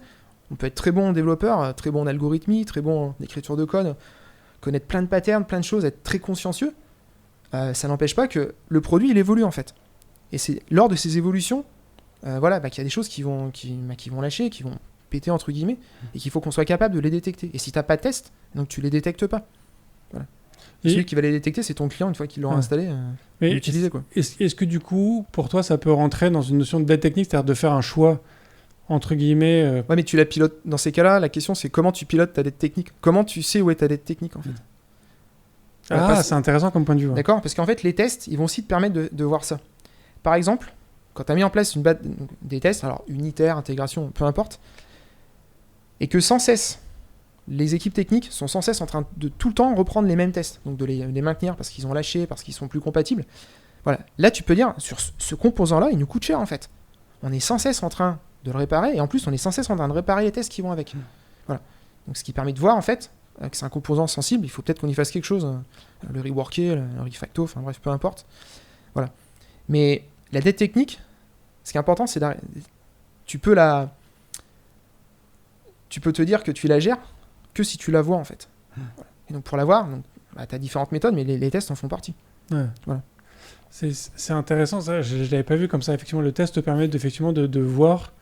[SPEAKER 2] On peut être très bon développeur, très bon en algorithmie, très bon en écriture de code, connaître plein de patterns, plein de choses, être très consciencieux. Ça n'empêche pas que le produit, il évolue, en fait. Et c'est lors de ces évolutions, qu'il y a des choses qui vont lâcher, qui vont péter, entre guillemets, et qu'il faut qu'on soit capable de les détecter. Et si tu n'as pas de test, donc tu les détectes pas. Voilà. Celui qui va les détecter, c'est ton client, une fois qu'il l'aura installé, l'utiliser, quoi.
[SPEAKER 1] Est-ce que du coup, pour toi, ça peut rentrer dans une notion de dette technique, c'est-à-dire de faire un choix, entre guillemets...
[SPEAKER 2] Ouais, mais tu la pilotes. Dans ces cas-là, la question, c'est comment tu pilotes ta dette technique? Comment tu sais où est ta dette technique, en fait?
[SPEAKER 1] C'est intéressant comme point de vue. Ouais.
[SPEAKER 2] D'accord, parce qu'en fait, les tests, ils vont aussi te permettre de voir ça. Par exemple, quand tu as mis en place des tests, alors unitaire, intégration, peu importe, et que sans cesse, les équipes techniques sont sans cesse en train de tout le temps reprendre les mêmes tests, donc de les maintenir parce qu'ils ont lâché, parce qu'ils sont plus compatibles. Voilà. Là, tu peux dire, sur ce composant-là, il nous coûte cher, en fait. On est sans cesse en train de le réparer, et en plus, on est sans cesse en train de réparer les tests qui vont avec. Voilà. Donc, ce qui permet de voir, en fait, que c'est un composant sensible, il faut peut-être qu'on y fasse quelque chose, le reworker, le refacto, enfin bref, peu importe. Voilà. Mais la dette technique, ce qui est important, c'est tu peux te dire que tu la gères que si tu la vois, en fait. Voilà. Et donc pour la voir, tu as différentes méthodes, mais les tests en font partie.
[SPEAKER 1] Ouais.
[SPEAKER 2] Voilà.
[SPEAKER 1] C'est intéressant, ça. Je ne l'avais pas vu comme ça. Effectivement, le test te permet de voir,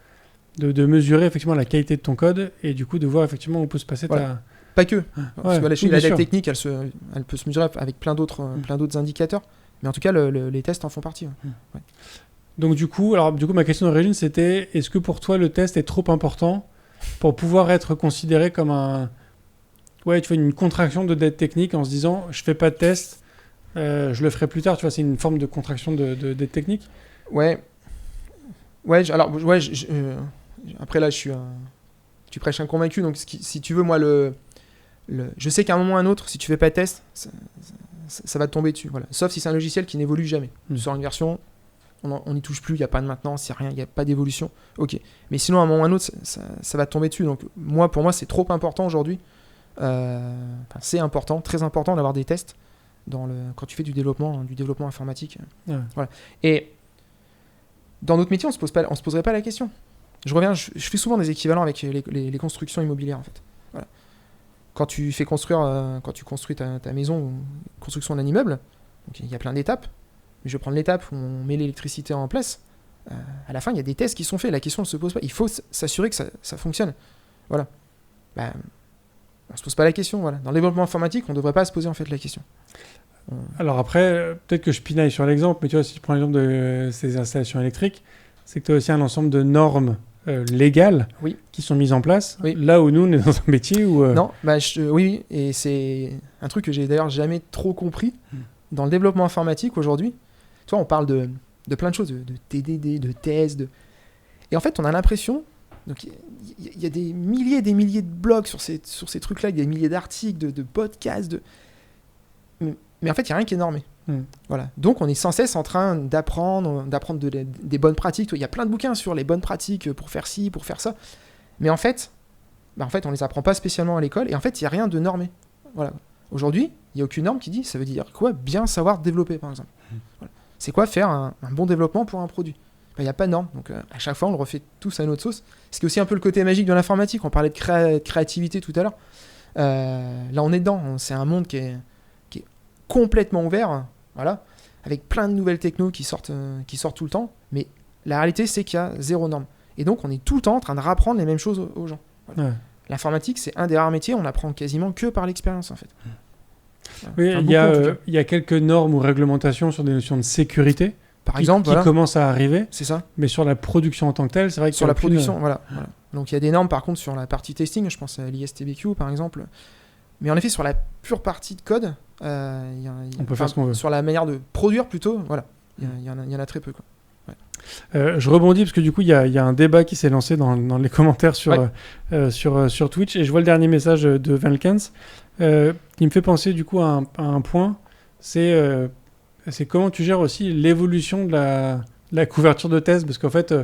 [SPEAKER 1] de mesurer effectivement la qualité de ton code et du coup de voir effectivement où peut se passer ta...
[SPEAKER 2] Pas que. Parce que la dette technique, elle peut se mesurer avec plein d'autres indicateurs. Mais en tout cas, les tests en font partie. Ouais.
[SPEAKER 1] Donc du coup, ma question d'origine, c'était est-ce que pour toi, le test est trop important pour pouvoir être considéré comme une contraction de dette technique en se disant je fais pas de test, je le ferai plus tard. Tu vois, c'est une forme de contraction de dette technique.
[SPEAKER 2] Ouais. Après là, tu prêches un convaincu. Donc si tu veux, moi je sais qu'à un moment ou à un autre, si tu fais pas de test, ça va te tomber dessus. Voilà. Sauf si c'est un logiciel qui n'évolue jamais. Tu sors une version, on n'y touche plus, il n'y a pas de maintenance, il n'y a rien, il n'y a pas d'évolution. Ok. Mais sinon, à un moment ou à un autre, ça va te tomber dessus. Donc pour moi, c'est trop important aujourd'hui. C'est important, très important d'avoir des tests quand tu fais du développement informatique.
[SPEAKER 1] Ouais.
[SPEAKER 2] Voilà. Et dans notre métier, on se poserait pas la question. Je fais souvent des équivalents avec les constructions immobilières, en fait. Voilà. Quand tu construis ta maison ou construction d'un immeuble, il y a plein d'étapes. Mais je vais prendre l'étape où on met l'électricité en place. À la fin, il y a des tests qui sont faits. La question ne se pose pas. Il faut s'assurer que ça fonctionne. Voilà. On ne se pose pas la question. Voilà. Dans le développement informatique, on ne devrait pas se poser en fait la question.
[SPEAKER 1] Alors après, peut-être que je pinaille sur l'exemple, mais tu vois, si tu prends l'exemple de ces installations électriques, c'est que tu as aussi un ensemble de normes légales qui sont mises en place.
[SPEAKER 2] Oui.
[SPEAKER 1] Là où nous, on est dans un métier où...
[SPEAKER 2] Non, oui, et c'est un truc que j'ai d'ailleurs jamais trop compris. Dans le développement informatique aujourd'hui, tu vois, on parle de plein de choses, de TDD, de tests, et en fait, on a l'impression... Donc, il y a des milliers et des milliers de blogs sur ces trucs-là, il y a des milliers d'articles, de podcasts, mais en fait, il n'y a rien qui est normé. Voilà. Donc, on est sans cesse en train d'apprendre des bonnes pratiques. Il y a plein de bouquins sur les bonnes pratiques pour faire ci, pour faire ça. Mais en fait, on ne les apprend pas spécialement à l'école. Et en fait, il n'y a rien de normé. Voilà. Aujourd'hui, il n'y a aucune norme qui dit, ça veut dire quoi, bien savoir développer, par exemple. Voilà. C'est quoi faire un bon développement pour un produit ? Il n'y a pas de norme. Donc, à chaque fois, on le refait tous à notre sauce. Ce qui est aussi un peu le côté magique de l'informatique. On parlait de créativité tout à l'heure. Là, on est dedans. C'est un monde qui est complètement ouvert, voilà, avec plein de nouvelles technos qui sortent tout le temps, mais la réalité c'est qu'il y a zéro norme. Et donc on est tout le temps en train de rapprendre les mêmes choses aux gens. Voilà. Ouais. L'informatique c'est un des rares métiers, on apprend quasiment que par l'expérience en fait.
[SPEAKER 1] Oui, il y a quelques normes ou réglementations sur des notions de sécurité,
[SPEAKER 2] par exemple,
[SPEAKER 1] qui commencent à arriver.
[SPEAKER 2] C'est ça.
[SPEAKER 1] Mais sur la production en tant que telle, c'est vrai que
[SPEAKER 2] sur la production, voilà. Donc il y a des normes par contre sur la partie testing, je pense à l'ISTBQ par exemple. Mais en effet, sur la pure partie de code,
[SPEAKER 1] on peut faire ce qu'on veut.
[SPEAKER 2] Sur la manière de produire plutôt, voilà, il y en a très peu. Quoi.
[SPEAKER 1] Ouais. Je rebondis parce que du coup, il y a un débat qui s'est lancé dans les commentaires sur Twitch et je vois le dernier message de Valkens qui me fait penser du coup à un point, c'est comment tu gères aussi l'évolution de la couverture de test parce qu'en fait,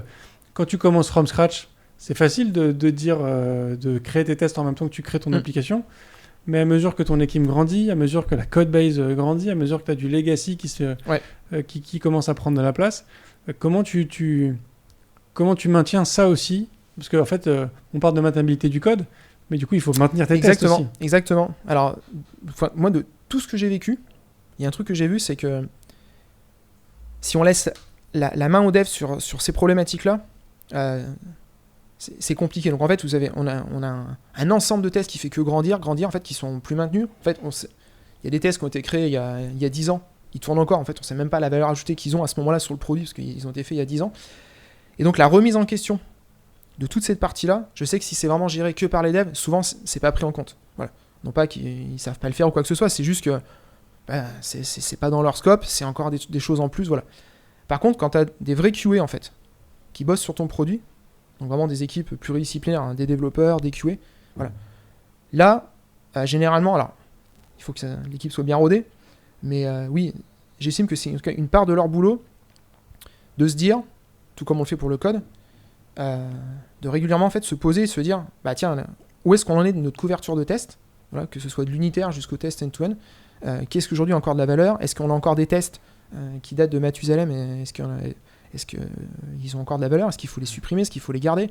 [SPEAKER 1] quand tu commences from scratch, c'est facile de dire de créer tes tests en même temps que tu crées ton application. Mais à mesure que ton équipe grandit, à mesure que la code base grandit, à mesure que tu as du legacy qui commence à prendre de la place, comment tu maintiens ça aussi ? Parce qu'en fait, on parle de maintenabilité du code, mais du coup, il faut maintenir tes tests aussi.
[SPEAKER 2] Exactement. Alors, moi, de tout ce que j'ai vécu, il y a un truc que j'ai vu, c'est que si on laisse la main au dev sur ces problématiques-là, c'est compliqué. Donc en fait, on a un ensemble de tests qui fait que grandir, en fait, qui sont plus maintenus. En fait, il y a des tests qui ont été créés il y a 10 ans, ils tournent encore. En fait, on sait même pas la valeur ajoutée qu'ils ont à ce moment-là sur le produit parce qu'ils ont été faits il y a 10 ans. Et donc la remise en question de toute cette partie-là, je sais que si c'est vraiment géré que par les devs, souvent c'est pas pris en compte. Voilà. Non pas qu'ils savent pas le faire ou quoi que ce soit, c'est juste que c'est pas dans leur scope, c'est encore des choses en plus. Voilà. Par contre, quand tu as des vrais QA en fait, qui bossent sur ton produit, donc vraiment des équipes pluridisciplinaires, hein, des développeurs, des QA. Voilà. Là, généralement, alors, il faut que l'équipe soit bien rodée, mais oui, j'estime que c'est en tout cas une part de leur boulot de se dire, tout comme on le fait pour le code, de régulièrement en fait se poser et se dire, bah tiens, là, où est-ce qu'on en est de notre couverture de test, voilà, que ce soit de l'unitaire jusqu'au test end-to-end, qu'est-ce qu'aujourd'hui a encore de la valeur, est-ce qu'on a encore des tests qui datent de Mathusalem, est-ce qu'ils ont encore de la valeur ? Est-ce qu'il faut les supprimer ? Est-ce qu'il faut les garder ?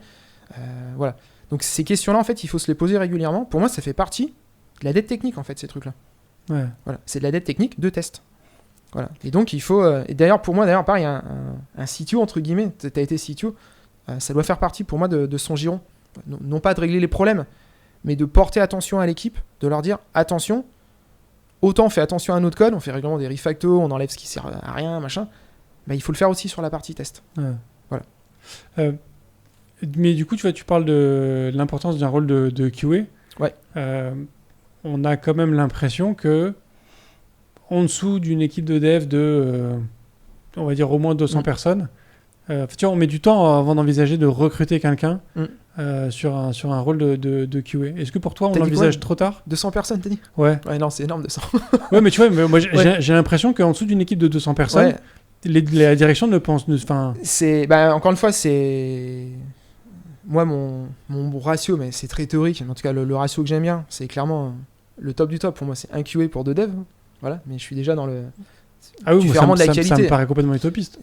[SPEAKER 2] Voilà. Donc ces questions-là, en fait, il faut se les poser régulièrement. Pour moi, ça fait partie de la dette technique, en fait, ces trucs-là.
[SPEAKER 1] Ouais.
[SPEAKER 2] Voilà. C'est de la dette technique de test. Voilà. Et donc, il faut... et d'ailleurs, pour moi, pareil, un CTO, entre guillemets, tu as été CTO, ça doit faire partie, pour moi, de son giron. Non pas de régler les problèmes, mais de porter attention à l'équipe, de leur dire, attention, autant on fait attention à notre code, on fait régulièrement des refactos, on enlève ce qui sert à rien, machin. Bah, il faut le faire aussi sur la partie test.
[SPEAKER 1] Ouais.
[SPEAKER 2] Voilà.
[SPEAKER 1] Mais du coup, tu parles de l'importance d'un rôle de QA.
[SPEAKER 2] Ouais.
[SPEAKER 1] On a quand même l'impression que en dessous d'une équipe de dev de, on va dire, au moins 200 personnes, tu vois, on met du temps avant d'envisager de recruter quelqu'un sur un rôle de QA. Est-ce que pour toi, on l'envisage trop tard ?
[SPEAKER 2] 200 personnes, t'as dit ?
[SPEAKER 1] Ouais.
[SPEAKER 2] Ouais, non, c'est énorme, 200.
[SPEAKER 1] Ouais, mais tu vois, moi, j'ai l'impression qu'en dessous d'une équipe de 200 personnes... Ouais. La direction ne pense...
[SPEAKER 2] encore une fois, c'est... Moi, mon ratio, mais c'est très théorique, mais en tout cas, le ratio que j'aime bien, c'est clairement le top du top. Pour moi, c'est un QA pour 2 devs. Voilà, mais je suis déjà dans le...
[SPEAKER 1] Ah oui,
[SPEAKER 2] vraiment de la qualité.
[SPEAKER 1] Ça me paraît complètement utopiste.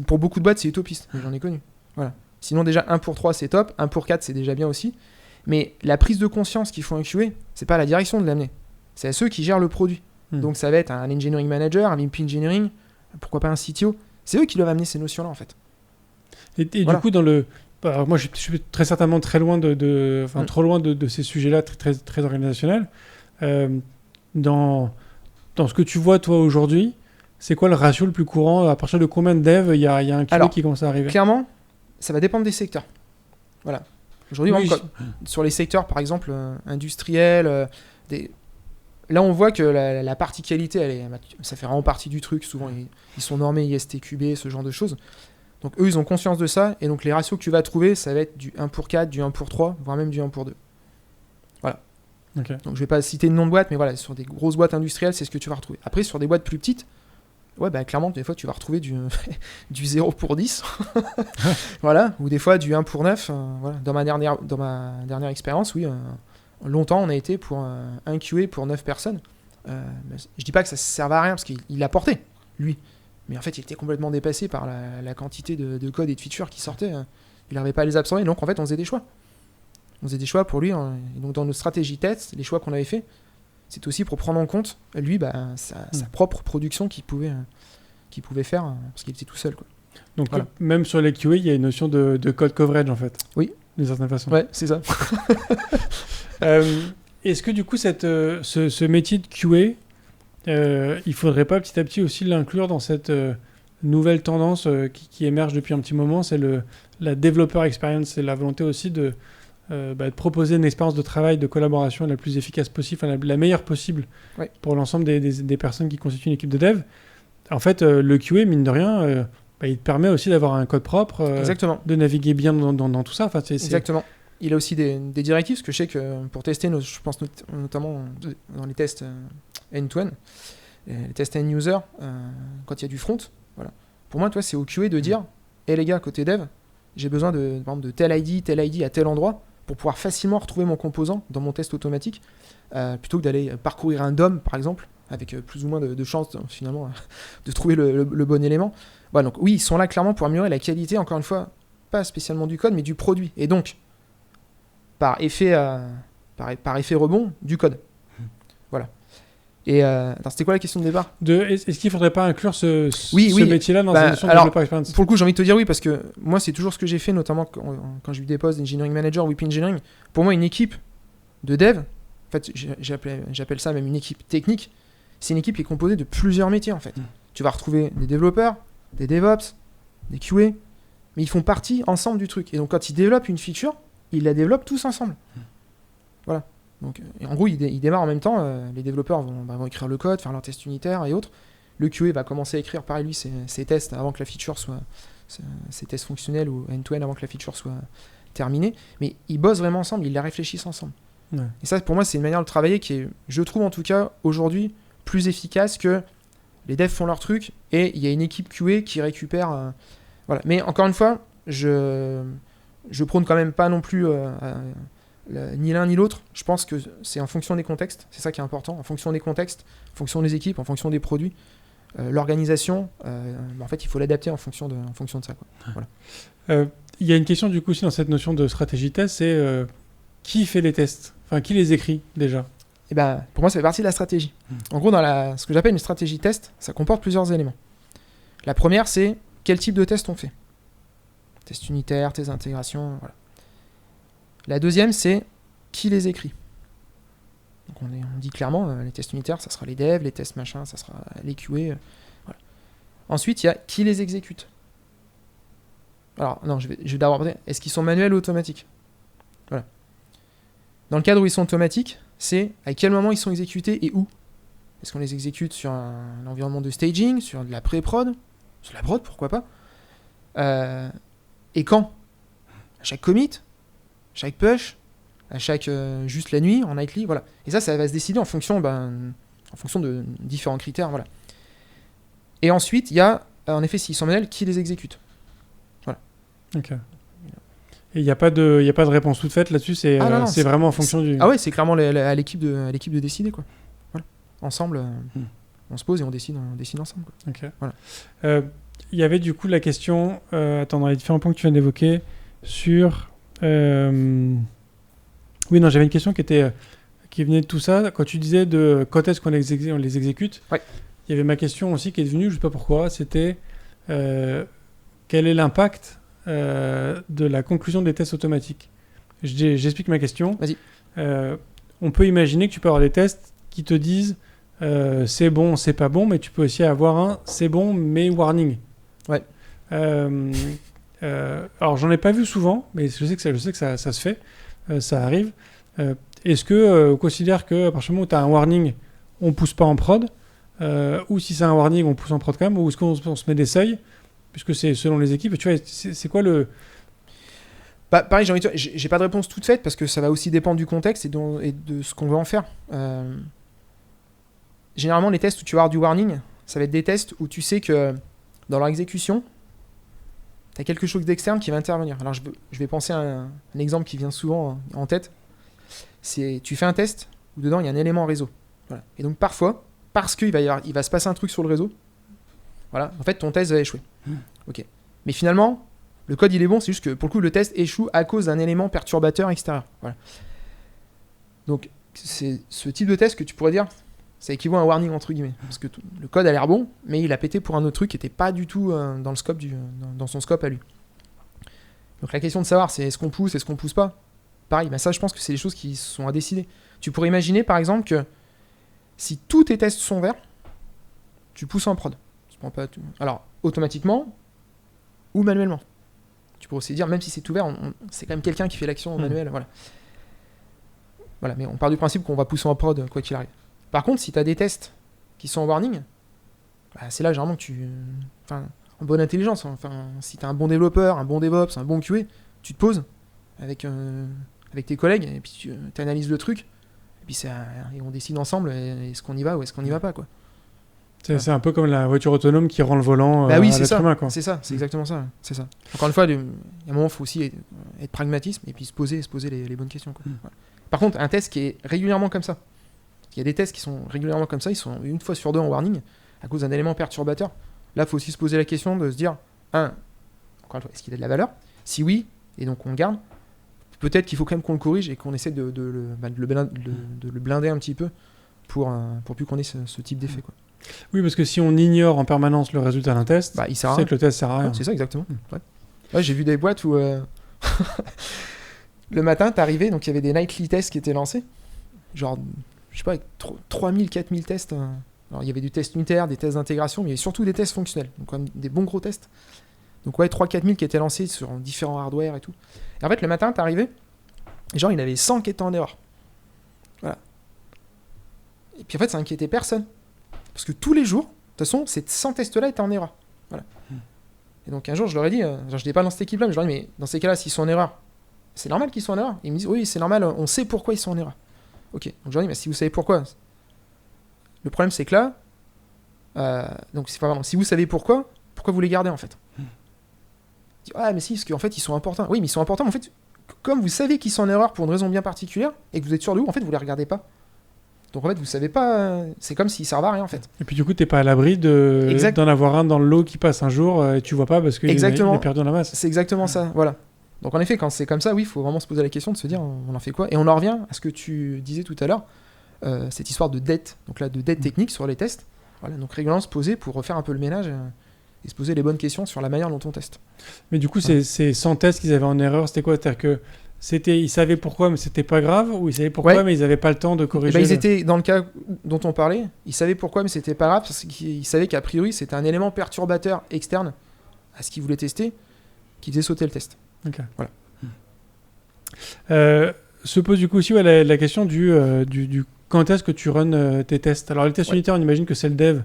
[SPEAKER 2] Pour beaucoup de boîtes, c'est utopiste. J'en ai connu. Voilà. Sinon, déjà, 1 pour 3, c'est top. 1 pour 4, c'est déjà bien aussi. Mais la prise de conscience qu'il faut un QA, c'est pas à la direction de l'amener. C'est à ceux qui gèrent le produit. Donc, ça va être un engineering manager, un VP engineering... Pourquoi pas un CTO ? C'est eux qui doivent amener ces notions-là, en fait.
[SPEAKER 1] Et
[SPEAKER 2] Voilà.
[SPEAKER 1] du coup, alors moi, je suis très certainement très loin trop loin de ces sujets-là, très, très, très organisationnels. Euh, dans ce que tu vois, toi, aujourd'hui, c'est quoi le ratio le plus courant? À partir de combien de devs il y a un QA
[SPEAKER 2] Alors,
[SPEAKER 1] qui commence à arriver?
[SPEAKER 2] Clairement, ça va dépendre des secteurs. Voilà. Aujourd'hui,
[SPEAKER 1] Oui,
[SPEAKER 2] vraiment, sur les secteurs, par exemple, industriels, là, on voit que la partie qualité, ça fait vraiment partie du truc. Souvent, ils sont normés ISTQB, ce genre de choses. Donc, eux, ils ont conscience de ça. Et donc, les ratios que tu vas trouver, ça va être du 1 pour 4, du 1 pour 3, voire même du 1 pour 2. Voilà.
[SPEAKER 1] Okay.
[SPEAKER 2] Donc, je vais pas citer de nom de boîte, mais voilà, sur des grosses boîtes industrielles, c'est ce que tu vas retrouver. Après, sur des boîtes plus petites, ouais, bah, clairement, des fois, tu vas retrouver du 0 pour 10. Voilà. Ou des fois, du 1 pour 9. Voilà. Dans ma dernière expérience, oui, longtemps, on a été pour un QA pour 9 personnes. Je dis pas que ça servait à rien, parce qu'il l'a porté, lui. Mais en fait, il était complètement dépassé par la quantité de code et de features qui sortaient. Il n'arrivait pas à les absorber. Donc, en fait, on faisait des choix. On faisait des choix pour lui. Et donc, dans nos stratégies test, les choix qu'on avait fait, c'était aussi pour prendre en compte, lui, sa propre production qu'il pouvait faire, parce qu'il était tout seul, quoi.
[SPEAKER 1] Donc,
[SPEAKER 2] voilà.
[SPEAKER 1] Même sur les QA, il y a une notion de code coverage, en fait.
[SPEAKER 2] Oui.
[SPEAKER 1] D'une certaine façon.
[SPEAKER 2] Ouais, c'est ça.
[SPEAKER 1] Est-ce que, du coup, ce métier de QA, il faudrait pas petit à petit aussi l'inclure dans cette nouvelle tendance qui émerge depuis un petit moment, c'est la developer experience, c'est la volonté aussi de proposer une expérience de travail, de collaboration la plus efficace possible, la meilleure possible pour l'ensemble des personnes qui constituent une équipe de dev. En fait, le QA, mine de rien, il te permet aussi d'avoir un code propre, de naviguer bien dans tout ça. Enfin,
[SPEAKER 2] Exactement. Il a aussi des directives, parce que je sais que pour tester, je pense notamment dans les tests end-to-end, les tests end-user, quand il y a du front, voilà. Pour moi, toi, c'est au QA de dire hey, les gars, côté dev, j'ai besoin par exemple, de tel ID à tel endroit pour pouvoir facilement retrouver mon composant dans mon test automatique, plutôt que d'aller parcourir un DOM, par exemple, avec plus ou moins de chances, finalement, de trouver le bon élément. Voilà, donc oui, ils sont là clairement pour améliorer la qualité, encore une fois, pas spécialement du code, mais du produit. Et donc, par effet rebond, du code. Voilà. Et c'était quoi la question de départ ?
[SPEAKER 1] Est-ce qu'il ne faudrait pas inclure ce métier-là dans
[SPEAKER 2] la
[SPEAKER 1] notion de developer experience ?
[SPEAKER 2] Pour le coup, j'ai envie de te dire oui, parce que moi, c'est toujours ce que j'ai fait, notamment quand j'ai eu des postes d'engineering manager ou VP engineering. Pour moi, une équipe de dev, en fait, j'appelle ça même une équipe technique, c'est une équipe qui est composée de plusieurs métiers, en fait. Tu vas retrouver des développeurs, des DevOps, des QA, mais ils font partie ensemble du truc. Et donc, quand ils développent une feature, ils la développent tous ensemble. Voilà. Donc, en gros, ils démarrent en même temps. Les développeurs vont écrire le code, faire leurs tests unitaires et autres. Le QA va commencer à écrire, pareil, lui, ses tests avant que la feature soit... ses tests fonctionnels ou end-to-end avant que la feature soit terminée. Mais ils bossent vraiment ensemble, ils la réfléchissent ensemble. Ouais. Et ça, pour moi, c'est une manière de travailler qui est, je trouve en tout cas, aujourd'hui, plus efficace que les devs font leur truc et il y a une équipe QA qui récupère... voilà. Mais encore une fois, je prône quand même pas non plus... ni l'un ni l'autre, je pense que c'est en fonction des contextes, c'est ça qui est important, en fonction des contextes, en fonction des équipes, en fonction des produits, l'organisation, en fait il faut l'adapter en fonction de ça, quoi. Voilà.
[SPEAKER 1] Il y a une question du coup aussi dans cette notion de stratégie test, c'est qui fait les tests, enfin qui les écrit déjà?
[SPEAKER 2] Et pour moi ça fait partie de la stratégie. En gros, dans ce que j'appelle une stratégie test, ça comporte plusieurs éléments. La première, c'est quel type de test on fait. Test unitaire, test d'intégration, voilà. La deuxième, c'est qui les écrit. Donc on dit clairement, les tests unitaires, ça sera les devs, les tests machin, ça sera les QA. Voilà. Ensuite, il y a qui les exécute. Alors, non, je vais d'abord parler, est-ce qu'ils sont manuels ou automatiques ? Voilà. Dans le cadre où ils sont automatiques, c'est à quel moment ils sont exécutés et où. Est-ce qu'on les exécute sur un environnement de staging, sur de la pré-prod, sur la prod, pourquoi pas, et quand ? À chaque commit ? Chaque push, à chaque juste la nuit, en nightly, voilà. Et ça va se décider en fonction de différents critères, voilà. Et ensuite, il y a, en effet, s'ils sont manuels, qui les exécute. Voilà.
[SPEAKER 1] Ok. Et il n'y a pas de réponse toute faite là-dessus, c'est vraiment en fonction du...
[SPEAKER 2] Ah ouais, c'est clairement à l'équipe de décider, quoi. Voilà. Ensemble, on se pose et on décide ensemble, quoi.
[SPEAKER 1] Ok.
[SPEAKER 2] Voilà.
[SPEAKER 1] Il y avait du coup la question, dans les différents points que tu viens d'évoquer, sur... Oui, non, j'avais une question qui venait de tout ça. Quand tu disais de quand est-ce qu'on les exécute,
[SPEAKER 2] ouais.
[SPEAKER 1] Il y avait ma question aussi qui est devenue, je ne sais pas pourquoi, c'était quel est l'impact de la conclusion des tests automatiques. J'explique ma question.
[SPEAKER 2] Vas-y.
[SPEAKER 1] On peut imaginer que tu peux avoir des tests qui te disent c'est bon, c'est pas bon, mais tu peux aussi avoir un c'est bon, mais warning.
[SPEAKER 2] Ouais.
[SPEAKER 1] Alors, j'en ai pas vu souvent, mais je sais que ça se fait. Ça arrive. Est-ce que on considère qu'à partir du moment où tu as un warning, on pousse pas en prod ou si c'est un warning, on pousse en prod quand même, ou est-ce qu'on se met des seuils, puisque c'est selon les équipes. Tu vois, c'est quoi le...
[SPEAKER 2] Pareil, j'ai pas de réponse toute faite parce que ça va aussi dépendre du contexte et de ce qu'on veut en faire. Généralement, les tests où tu vas avoir du warning, ça va être des tests où tu sais que dans leur exécution, tu as quelque chose d'externe qui va intervenir. Alors, je vais penser à un exemple qui vient souvent en tête. C'est tu fais un test où dedans il y a un élément réseau. Voilà. Et donc, parfois, parce qu'il va se passer un truc sur le réseau, voilà, en fait, ton test va échouer. Ok. Mais finalement, le code il est bon, c'est juste que pour le coup, le test échoue à cause d'un élément perturbateur extérieur. Voilà. Donc, c'est ce type de test que tu pourrais dire, ça équivaut à un warning entre guillemets. Parce que le code a l'air bon, mais il a pété pour un autre truc qui n'était pas du tout dans le scope dans son scope à lui. Donc la question de savoir, c'est est-ce qu'on pousse pas. Pareil, ça je pense que c'est des choses qui sont à décider. Tu pourrais imaginer par exemple que si tous tes tests sont verts, tu pousses en prod. Alors, automatiquement ou manuellement. Tu pourrais aussi dire, même si c'est tout vert, c'est quand même quelqu'un qui fait l'action manuelle. Voilà, mais on part du principe qu'on va pousser en prod quoi qu'il arrive. Par contre, si tu as des tests qui sont en warning, c'est là généralement que en bonne intelligence, si tu as un bon développeur, un bon DevOps, un bon QA, tu te poses avec tes collègues et puis tu analyses le truc et puis et on décide ensemble est-ce qu'on y va ou est-ce qu'on n'y va pas quoi.
[SPEAKER 1] C'est un peu comme la voiture autonome qui rend le volant
[SPEAKER 2] oui,
[SPEAKER 1] à l'être humain, quoi.
[SPEAKER 2] C'est ça, c'est exactement ça. C'est ça. Encore une fois, il y a un moment, il faut aussi être pragmatisme et puis se poser les bonnes questions. Quoi. Voilà. Par contre, un test qui est régulièrement comme ça, il y a des tests qui sont régulièrement comme ça, ils sont une fois sur deux en warning à cause d'un élément perturbateur. Là, il faut aussi se poser la question de se dire, encore une fois, est-ce qu'il a de la valeur ? Si oui, et donc on le garde, peut-être qu'il faut quand même qu'on le corrige et qu'on essaie de le blinder un petit peu pour plus qu'on ait ce type d'effet, quoi.
[SPEAKER 1] Oui, parce que si on ignore en permanence le résultat d'un test,
[SPEAKER 2] il sert à
[SPEAKER 1] c'est que le test sert à rien.
[SPEAKER 2] Ouais, c'est ça, exactement. Ouais, j'ai vu des boîtes où le matin, t'arrivais, donc il y avait des nightly tests qui étaient lancés. Genre, je sais pas, avec 3000, 4000 tests. Alors, il y avait du test unitaire, des tests d'intégration, mais il y avait surtout des tests fonctionnels. Donc, quand même, des bons gros tests. Donc, 3-4000 qui étaient lancés sur différents hardware et tout. Et en fait, le matin, t'arrivais, et genre, il y en avait 100 qui étaient en erreur. Voilà. Et puis, en fait, ça inquiétait personne. Parce que tous les jours, de toute façon, ces 100 tests-là étaient en erreur. Voilà. Et donc un jour, je leur ai dit, je n'étais pas dans cette équipe-là, mais je leur ai dit, mais dans ces cas-là, s'ils sont en erreur, c'est normal qu'ils soient en erreur. Et ils me disent, oui, c'est normal, on sait pourquoi ils sont en erreur. Ok, donc je leur ai dit, mais si vous savez pourquoi, le problème c'est que là, si vous savez pourquoi vous les gardez en fait ? Ils disent, mais si, parce qu'en fait, ils sont importants. Oui, mais ils sont importants, mais en fait, comme vous savez qu'ils sont en erreur pour une raison bien particulière, et que vous êtes sûr de vous, en fait, vous les regardez pas. Donc en fait, vous savez pas, c'est comme s'ils servent à rien en fait.
[SPEAKER 1] Et puis du coup, t'es pas à l'abri d'en avoir un dans le lot qui passe un jour et tu vois pas parce qu'il est perdu dans la masse.
[SPEAKER 2] C'est exactement ça, voilà. Donc en effet, quand c'est comme ça, oui, il faut vraiment se poser la question de se dire, on en fait quoi ? Et on en revient à ce que tu disais tout à l'heure, cette histoire de dette, donc là, de dette technique sur les tests. Voilà, donc régulièrement se poser pour refaire un peu le ménage et se poser les bonnes questions sur la manière dont on teste.
[SPEAKER 1] Mais du coup, ces 100 tests qu'ils avaient en erreur, c'était quoi ? C'est-à-dire que ils savaient pourquoi, mais c'était pas grave, ou ils savaient pourquoi, mais ils n'avaient pas le temps de corriger.
[SPEAKER 2] Ils étaient dans le cas dont on parlait, ils savaient pourquoi, mais c'était pas grave, parce qu'ils savaient qu'a priori c'était un élément perturbateur externe à ce qu'ils voulaient tester, qui faisait sauter le test.
[SPEAKER 1] Ok.
[SPEAKER 2] Voilà.
[SPEAKER 1] Se pose du coup aussi la question du quand est-ce que tu runs tes tests. Alors les tests unitaires, on imagine que c'est le dev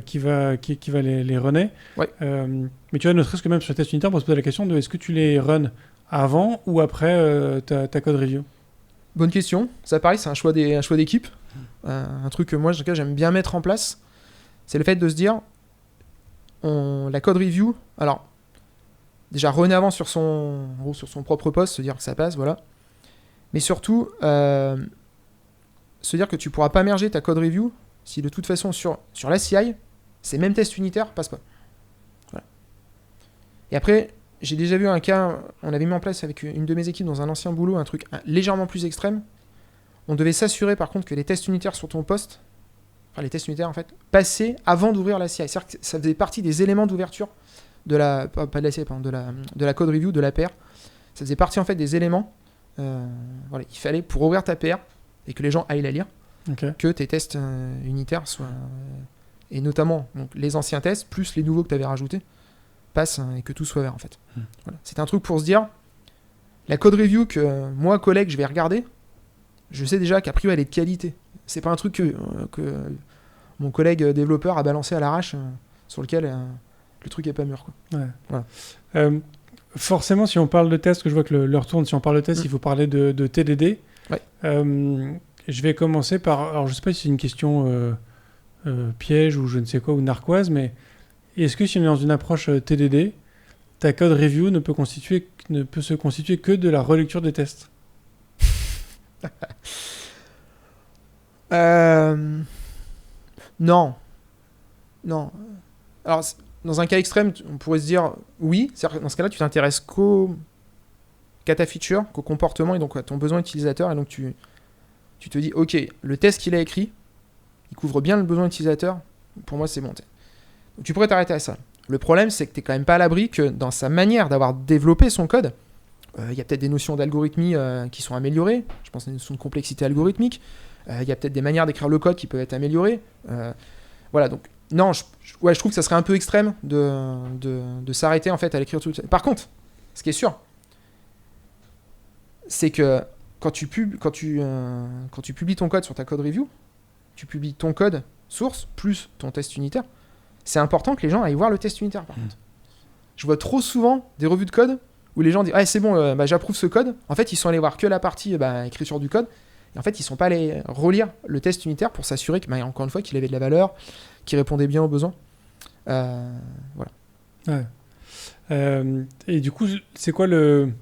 [SPEAKER 1] qui va les runner.
[SPEAKER 2] Ouais.
[SPEAKER 1] Mais tu vois, ne serait-ce que même sur les tests unitaires, on peut se poser la question de est-ce que tu les runs avant ou après ta code review ?
[SPEAKER 2] Bonne question. Ça pareil, c'est un choix d'équipe. Un truc que moi, j'aime bien mettre en place, c'est le fait de se dire, la code review, alors déjà runner avant sur son propre poste, se dire que ça passe, voilà. Mais surtout, se dire que tu pourras pas merger ta code review si de toute façon sur la CI, ces mêmes tests unitaires passent pas. Voilà. Et après, j'ai déjà vu un cas, on avait mis en place avec une de mes équipes dans un ancien boulot, un truc légèrement plus extrême. On devait s'assurer par contre que les tests unitaires sur ton poste, enfin les tests unitaires en fait, passaient avant d'ouvrir la CI. C'est-à-dire que ça faisait partie des éléments d'ouverture de la pas de la CI, pardon, de la code review, de la PR. Ça faisait partie en fait des éléments. Voilà, il fallait pour ouvrir ta PR et que les gens aillent la lire, que tes tests unitaires soient et notamment donc, les anciens tests plus les nouveaux que tu avais rajoutés passent et que tout soit vert en fait. Voilà. C'est un truc pour se dire la code review que moi collègue je vais regarder, je sais déjà qu'a priori elle est de qualité. C'est pas un truc que mon collègue développeur a balancé à l'arrache sur lequel le truc est pas mûr quoi.
[SPEAKER 1] Ouais.
[SPEAKER 2] Voilà.
[SPEAKER 1] Forcément, si on parle de test, que je vois que l'heure tourne, si on parle de test, il faut parler de TDD.
[SPEAKER 2] Ouais.
[SPEAKER 1] Je vais commencer par... Alors, je ne sais pas si c'est une question piège ou je ne sais quoi, ou narquoise, mais est-ce que si on est dans une approche TDD, ta code review ne peut se constituer que de la relecture des tests?
[SPEAKER 2] Non. Alors, dans un cas extrême, on pourrait se dire oui. C'est-à-dire que dans ce cas-là, tu t'intéresses qu'à ta feature, qu'au comportement et donc à ton besoin utilisateur. Et donc, tu te dis, ok, le test qu'il a écrit, il couvre bien le besoin utilisateur. Pour moi, c'est bon. Donc, tu pourrais t'arrêter à ça. Le problème, c'est que tu n'es quand même pas à l'abri que dans sa manière d'avoir développé son code, il y a peut-être des notions d'algorithmie qui sont améliorées. Je pense à des notions de complexité algorithmique. Il y a peut-être des manières d'écrire le code qui peuvent être améliorées. Voilà, donc non, je trouve que ça serait un peu extrême de s'arrêter en fait à l'écriture. Par contre, ce qui est sûr, c'est que quand tu publies ton code sur ta code review, tu publies ton code source plus ton test unitaire. C'est important que les gens aillent voir le test unitaire par contre. Je vois trop souvent des revues de code où les gens disent c'est bon, j'approuve ce code. En fait, ils sont allés voir que la partie écriture du code. Et en fait, ils sont pas allés relire le test unitaire pour s'assurer que, encore une fois, qu'il avait de la valeur, qu'il répondait bien aux besoins. Voilà.
[SPEAKER 1] Ouais. Et du coup, c'est quoi au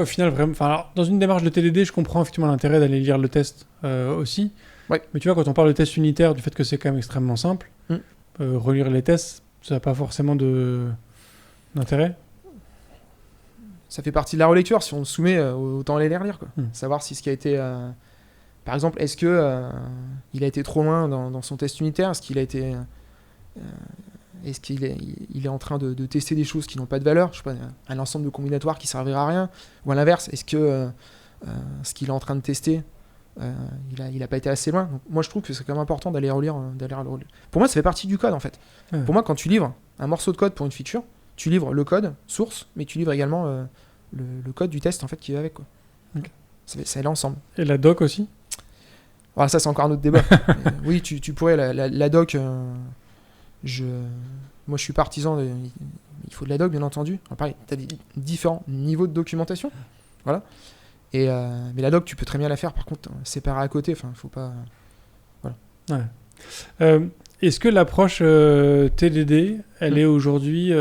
[SPEAKER 1] final vraiment... Enfin, alors, dans une démarche de TDD, je comprends effectivement l'intérêt d'aller lire le test aussi.
[SPEAKER 2] Ouais.
[SPEAKER 1] Mais tu vois, quand on parle de test unitaire, du fait que c'est quand même extrêmement simple, relire les tests, ça n'a pas forcément d'intérêt.
[SPEAKER 2] Ça fait partie de la relecture. Si on le soumet, autant aller les relire, quoi. Savoir si ce qui a été... par exemple, est-ce que il a été trop loin dans son test unitaire? Est-ce qu'il a été... est-ce qu'il est en train de tester des choses qui n'ont pas de valeur? Je sais pas, un ensemble de combinatoires qui ne servira à rien? Ou à l'inverse, est-ce que ce qu'il est en train de tester, il a pas été assez loin? Donc, moi, je trouve que c'est quand même important d'aller relire. Pour moi, ça fait partie du code, en fait. Ouais. Pour moi, quand tu livres un morceau de code pour une feature, tu livres le code source, mais tu livres également le code du test en fait qui va avec, quoi. Okay. Ça est l'ensemble.
[SPEAKER 1] Et la doc aussi?
[SPEAKER 2] Alors ça, c'est encore un autre débat. Oui, tu pourrais la doc. Moi, je suis partisan. Il faut de la doc, bien entendu. Alors, pareil, tu as des différents niveaux de documentation, voilà. Et mais la doc, tu peux très bien la faire. Par contre, séparer à côté. Enfin, faut pas. Voilà.
[SPEAKER 1] Ouais. Est-ce que l'approche TDD, elle est aujourd'hui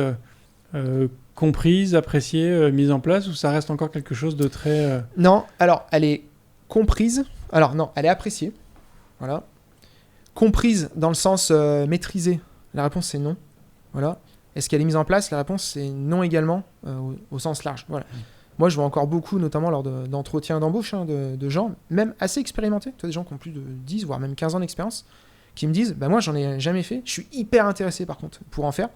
[SPEAKER 1] comprise, appréciée, mise en place, ou ça reste encore quelque chose de très...
[SPEAKER 2] Non, alors, elle est comprise. Alors, non, elle est appréciée. Voilà. Comprise dans le sens maîtrisée. La réponse, c'est non. Voilà. Est-ce qu'elle est mise en place? La réponse, c'est non également, au sens large. Voilà. Moi, je vois encore beaucoup, notamment lors d'entretiens d'embauche, de gens, même assez expérimentés, des gens qui ont plus de 10, voire même 15 ans d'expérience, qui me disent, moi, j'en ai jamais fait. Je suis hyper intéressé, par contre, pour en faire.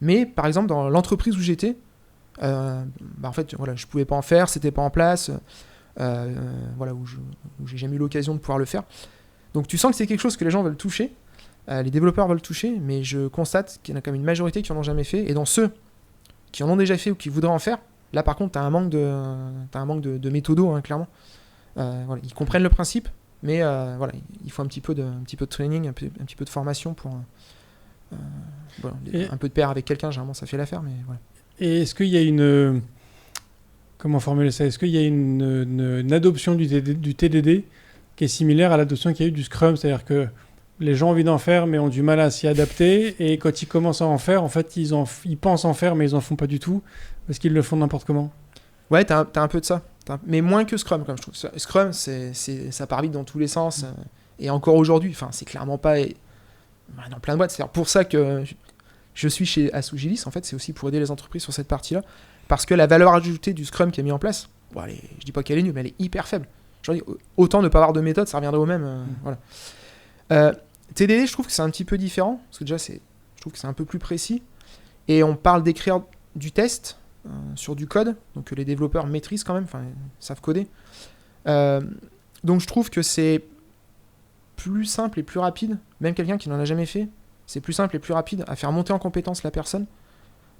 [SPEAKER 2] Mais, par exemple, dans l'entreprise où j'étais, en fait, voilà, je pouvais pas en faire, c'était pas en place, voilà, où j'ai jamais eu l'occasion de pouvoir le faire. Donc, tu sens que c'est quelque chose que les gens veulent toucher, les développeurs veulent toucher, mais je constate qu'il y en a quand même une majorité qui en ont jamais fait. Et dans ceux qui en ont déjà fait ou qui voudraient en faire, là, par contre, t'as un manque de méthodo, hein, clairement. Voilà, ils comprennent le principe, mais voilà, il faut un petit peu de training, un petit peu de formation pour... voilà, un peu de pair avec quelqu'un, généralement ça fait l'affaire, mais voilà.
[SPEAKER 1] Et est-ce qu'il y a une... Comment formuler ça? Est-ce qu'il y a une adoption du TDD qui est similaire à l'adoption qu'il y a eu du Scrum? C'est-à-dire que les gens ont envie d'en faire, mais ont du mal à s'y adapter, et quand ils commencent à en faire, en fait, ils pensent en faire, mais ils en font pas du tout, parce qu'ils le font n'importe comment.
[SPEAKER 2] Ouais, t'as un peu de ça. Mais moins que Scrum, comme je trouve. Scrum, ça part vite dans tous les sens, et encore aujourd'hui, c'est clairement pas... dans plein de boîtes. C'est pour ça que je suis chez Asugilis, en fait, c'est aussi pour aider les entreprises sur cette partie-là, parce que la valeur ajoutée du Scrum qui est mis en place, je dis pas qu'elle est nulle, mais elle est hyper faible. Autant ne pas avoir de méthode, ça reviendrait au même. Voilà. TDD, je trouve que c'est un petit peu différent, parce que déjà, je trouve que c'est un peu plus précis. Et on parle d'écrire du test sur du code, donc que les développeurs maîtrisent quand même, savent coder. Donc je trouve que c'est plus simple et plus rapide, même quelqu'un qui n'en a jamais fait, c'est plus simple et plus rapide à faire monter en compétence la personne.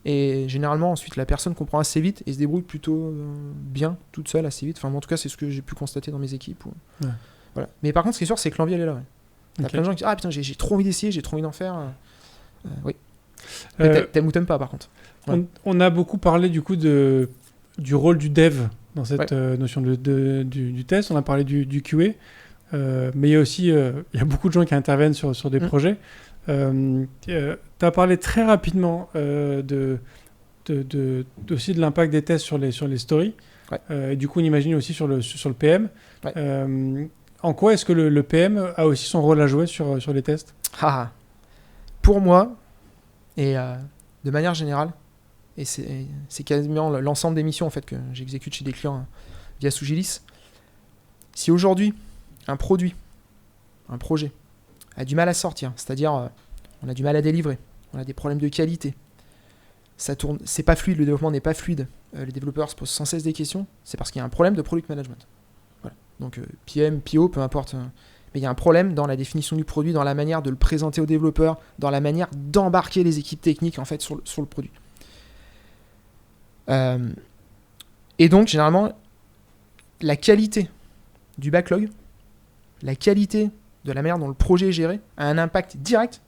[SPEAKER 2] Et généralement, ensuite, la personne comprend assez vite et se débrouille plutôt bien, toute seule, assez vite. Enfin, en tout cas, c'est ce que j'ai pu constater dans mes équipes.
[SPEAKER 1] Ouais.
[SPEAKER 2] Voilà. Mais par contre, ce qui est sûr, c'est que l'envie, elle est là. Ouais. T'as
[SPEAKER 1] Ok.
[SPEAKER 2] plein de gens qui disent « Ah putain, j'ai trop envie d'essayer, j'ai trop envie d'en faire. » Oui. T'aimes ou t'aimes pas, par contre. Ouais.
[SPEAKER 1] On a beaucoup parlé du coup du rôle du dev dans cette notion du test. On a parlé du QA, mais il y a aussi il y a beaucoup de gens qui interviennent sur des projets. Tu as parlé très rapidement aussi de l'impact des tests sur les stories.
[SPEAKER 2] Ouais.
[SPEAKER 1] Et du coup, on imagine aussi sur le PM.
[SPEAKER 2] Ouais.
[SPEAKER 1] En quoi est-ce que le PM a aussi son rôle à jouer sur les tests?
[SPEAKER 2] Pour moi, et de manière générale, et c'est quasiment l'ensemble des missions en fait, que j'exécute chez des clients via Sougilis, si aujourd'hui un produit, un projet a du mal à sortir, c'est-à-dire on a du mal à délivrer, on a des problèmes de qualité, ça tourne, c'est pas fluide, le développement n'est pas fluide, les développeurs se posent sans cesse des questions, c'est parce qu'il y a un problème de product management. Voilà. Donc PM, PO, peu importe, mais il y a un problème dans la définition du produit, dans la manière de le présenter aux développeurs, dans la manière d'embarquer les équipes techniques en fait sur le produit. Et donc généralement la qualité du backlog, la qualité de la manière dont le projet est géré a un impact direct,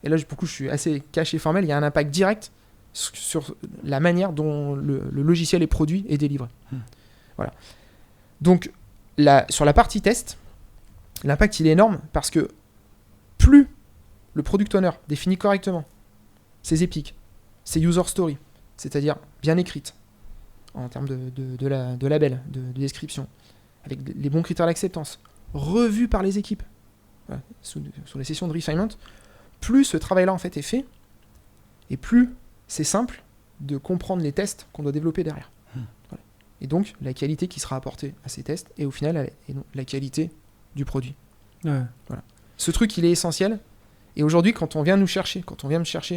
[SPEAKER 2] et là pour le coup je suis assez cash et formel, il y a un impact direct sur la manière dont le logiciel est produit et délivré. Voilà. Donc sur la partie test, l'impact il est énorme parce que plus le product owner définit correctement ses épiques, ses user stories, c'est-à-dire bien écrites en termes de label, de description, avec les bons critères d'acceptance, revus par les équipes, voilà, sur les sessions de refinement, plus ce travail-là en fait est fait, et plus c'est simple de comprendre les tests qu'on doit développer derrière. Voilà. Et donc la qualité qui sera apportée à ces tests, et au final la qualité du produit.
[SPEAKER 1] Ouais.
[SPEAKER 2] Voilà. Ce truc il est essentiel, et aujourd'hui quand on vient me chercher,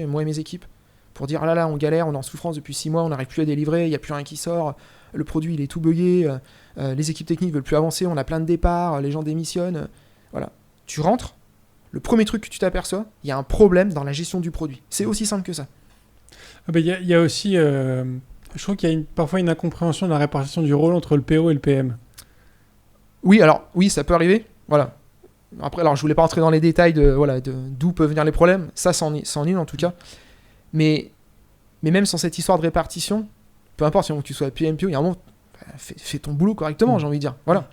[SPEAKER 2] moi et mes équipes, pour dire ah là on galère, on est en souffrance depuis 6 mois, on n'arrive plus à délivrer, il n'y a plus rien qui sort, le produit il est tout buggé, les équipes techniques veulent plus avancer, on a plein de départs, les gens démissionnent, voilà. Tu rentres, le premier truc que tu t'aperçois, il y a un problème dans la gestion du produit. C'est aussi simple que ça.
[SPEAKER 1] Il y a aussi, je trouve qu'il y a parfois une incompréhension de la répartition du rôle entre le PO et le PM.
[SPEAKER 2] Oui, ça peut arriver, voilà. Après, alors je voulais pas rentrer dans les détails d'où peuvent venir les problèmes, ça c'en est une en tout cas. Mais même sans cette histoire de répartition, peu importe si tu sois PMPO, il y a un moment, fais ton boulot correctement, j'ai envie de dire. Voilà.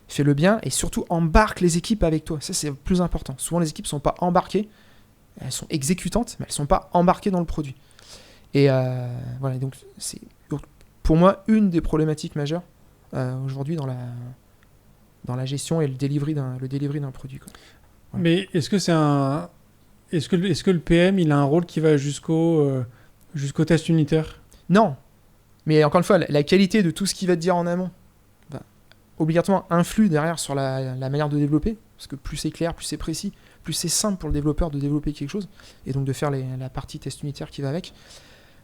[SPEAKER 2] Fais-le bien et surtout embarque les équipes avec toi. Ça, c'est le plus important. Souvent, les équipes ne sont pas embarquées, elles sont exécutantes, mais elles ne sont pas embarquées dans le produit. Et voilà, donc c'est pour moi une des problématiques majeures aujourd'hui dans la gestion et le delivery d'un produit, quoi. Voilà.
[SPEAKER 1] Mais est-ce que le PM il a un rôle qui va jusqu'au test unitaire?
[SPEAKER 2] Non, mais encore une fois, la qualité de tout ce qu'il va te dire en amont va obligatoirement influe derrière sur la manière de développer, parce que plus c'est clair, plus c'est précis, plus c'est simple pour le développeur de développer quelque chose, et donc de faire la partie test unitaire qui va avec.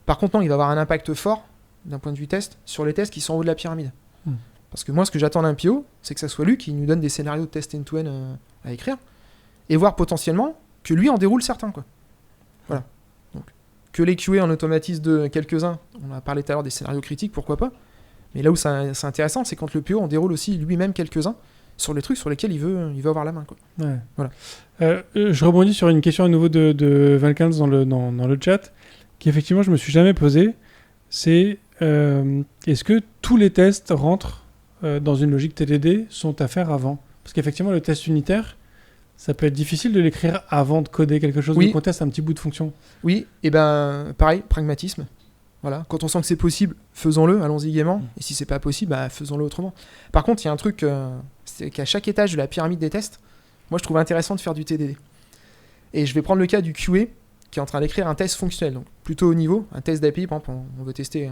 [SPEAKER 2] Par contre, non, il va avoir un impact fort, d'un point de vue test, sur les tests qui sont en haut de la pyramide. Parce que moi, ce que j'attends d'un PO, c'est que ça soit lui qui nous donne des scénarios de test end-to-end à écrire, et voir potentiellement que lui en déroule certains, quoi. Voilà. Donc, que les QA en automatise de quelques-uns, on a parlé tout à l'heure des scénarios critiques, pourquoi pas. Mais là où c'est intéressant, c'est quand le PO en déroule aussi lui-même quelques-uns sur les trucs sur lesquels il veut avoir la main, quoi.
[SPEAKER 1] Ouais.
[SPEAKER 2] Voilà.
[SPEAKER 1] Je rebondis sur une question à nouveau de Valkins dans le chat, qui effectivement je me suis jamais posé. C'est est-ce que tous les tests rentrent dans une logique TDD sont à faire avant? Parce qu'effectivement le test unitaire, ça peut être difficile de l'écrire avant de coder quelque chose,
[SPEAKER 2] oui.
[SPEAKER 1] De qu'on teste un petit bout de fonction. Oui,
[SPEAKER 2] et ben pareil, pragmatisme. Voilà. Quand on sent que c'est possible, faisons-le, allons-y gaiement. Et si c'est pas possible, faisons-le autrement. Par contre, il y a un truc, c'est qu'à chaque étage de la pyramide des tests, moi je trouve intéressant de faire du TDD. Et je vais prendre le cas du QA qui est en train d'écrire un test fonctionnel, donc plutôt haut niveau, un test d'API, par exemple, on veut tester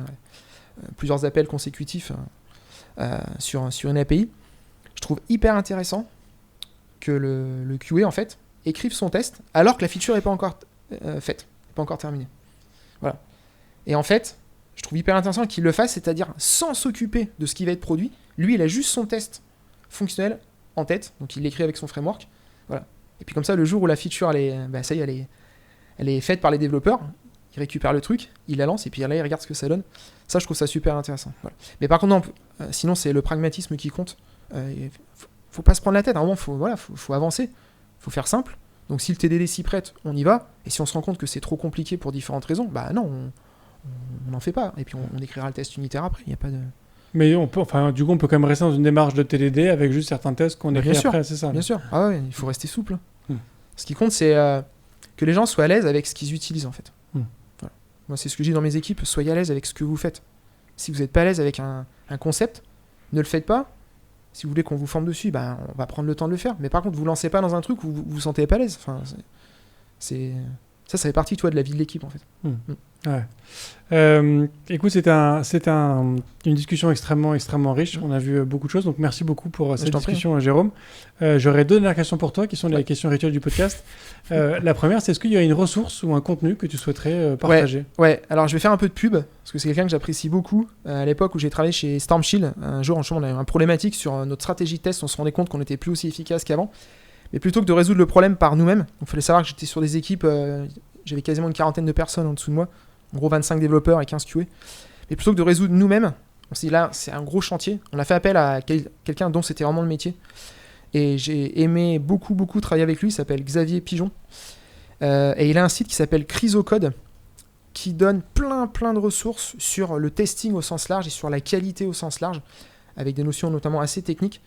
[SPEAKER 2] plusieurs appels consécutifs sur une API. Je trouve hyper intéressant que le QA en fait écrive son test alors que la feature n'est pas encore faite, pas encore terminée. Voilà. Et en fait, je trouve hyper intéressant qu'il le fasse, c'est-à-dire sans s'occuper de ce qui va être produit. Lui, il a juste son test fonctionnel en tête, donc il l'écrit avec son framework. Voilà. Et puis comme ça, le jour où la feature, ça y est, elle est faite par les développeurs, il récupère le truc, il la lance, et puis là, il regarde ce que ça donne. Ça, je trouve ça super intéressant. Voilà. Mais par contre, non, sinon, c'est le pragmatisme qui compte. Faut pas se prendre la tête. À un moment, faut avancer. Faut faire simple. Donc si le TDD s'y prête, on y va. Et si on se rend compte que c'est trop compliqué pour différentes raisons, bah non, on n'en fait pas. Et puis on écrira le test unitaire après. Il n'y a pas de...
[SPEAKER 1] Mais du coup, on peut quand même rester dans une démarche de TDD avec juste certains tests qu'on écrit après, c'est ça.
[SPEAKER 2] Bien sûr. Ah ouais, il faut rester souple. Ce qui compte, c'est que les gens soient à l'aise avec ce qu'ils utilisent, en fait. Voilà. Moi, c'est ce que je dis dans mes équipes. Soyez à l'aise avec ce que vous faites. Si vous n'êtes pas à l'aise avec un concept, ne le faites pas. Si vous voulez qu'on vous forme dessus, ben, on va prendre le temps de le faire. Mais par contre, vous lancez pas dans un truc où vous vous sentez pas à l'aise. Enfin, ça fait partie, de la vie de l'équipe, en fait.
[SPEAKER 1] Ouais. Écoute, c'était une discussion extrêmement riche. On a vu beaucoup de choses, donc merci beaucoup pour cette discussion, Jérôme. J'aurais deux dernières questions pour toi, qui sont les questions rituelles du podcast. La première, c'est est-ce qu'il y a une ressource ou un contenu que tu souhaiterais partager ?
[SPEAKER 2] Ouais, alors je vais faire un peu de pub, parce que c'est quelqu'un que j'apprécie beaucoup. À l'époque où j'ai travaillé chez Storm Shield, un jour, on a eu une problématique sur notre stratégie de test, on se rendait compte qu'on n'était plus aussi efficace qu'avant. Mais plutôt que de résoudre le problème par nous-mêmes, il fallait savoir que j'étais sur des équipes, j'avais quasiment une quarantaine de personnes en dessous de moi, en gros 25 développeurs et 15 QA. Mais plutôt que de résoudre nous-mêmes, on s'est dit là, c'est un gros chantier. On a fait appel à quelqu'un dont c'était vraiment le métier. Et j'ai aimé beaucoup travailler avec lui, il s'appelle Xavier Pigeon. Et il a un site qui s'appelle Chrysocode, qui donne plein de ressources sur le testing au sens large et sur la qualité au sens large, avec des notions notamment assez techniques.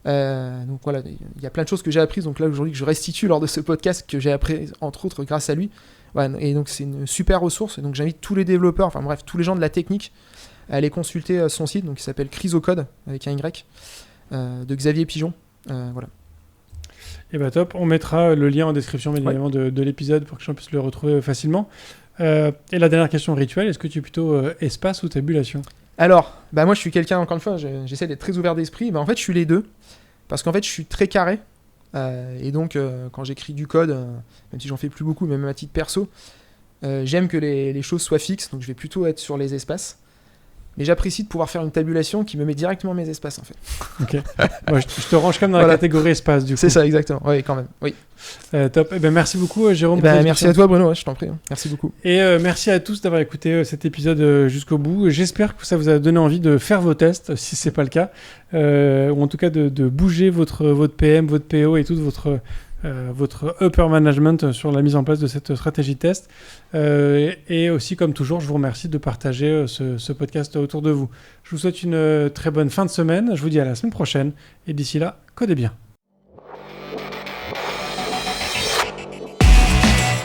[SPEAKER 2] Donc voilà, il y a plein de choses que j'ai apprises, donc là aujourd'hui que je restitue lors de ce podcast, que j'ai appris entre autres grâce à lui. Ouais, et donc c'est une super ressource, et donc j'invite tous les développeurs, enfin bref, tous les gens de la technique à aller consulter son site, donc il s'appelle Chrysocode, avec un Y, de Xavier Pigeon. Voilà.
[SPEAKER 1] Et bah top, on mettra le lien en description bien évidemment de l'épisode pour que les gens puissent le retrouver facilement. Et la dernière question rituelle, est-ce que tu es plutôt espace ou tabulation ?
[SPEAKER 2] Alors, bah moi je suis quelqu'un, encore une fois, j'essaie d'être très ouvert d'esprit, en fait je suis les deux, parce qu'en fait je suis très carré, et donc quand j'écris du code, même si j'en fais plus beaucoup, même à titre perso, j'aime que les choses soient fixes, donc je vais plutôt être sur les espaces. Mais j'apprécie de pouvoir faire une tabulation qui me met directement mes espaces, en fait. Ok.
[SPEAKER 1] Moi, je te range quand même dans la catégorie espace, du coup.
[SPEAKER 2] C'est ça, exactement. Oui, quand même. Oui.
[SPEAKER 1] Top. Eh ben, merci beaucoup, Jérôme.
[SPEAKER 2] Merci à toi, Bruno. Ouais, je t'en prie. Merci beaucoup.
[SPEAKER 1] Et merci à tous d'avoir écouté cet épisode jusqu'au bout. J'espère que ça vous a donné envie de faire vos tests, si c'est pas le cas, ou en tout cas de bouger votre PM, votre PO et tout votre upper management sur la mise en place de cette stratégie de test. Et aussi, comme toujours, je vous remercie de partager ce podcast autour de vous. Je vous souhaite une très bonne fin de semaine. Je vous dis à la semaine prochaine. Et d'ici là, codez bien.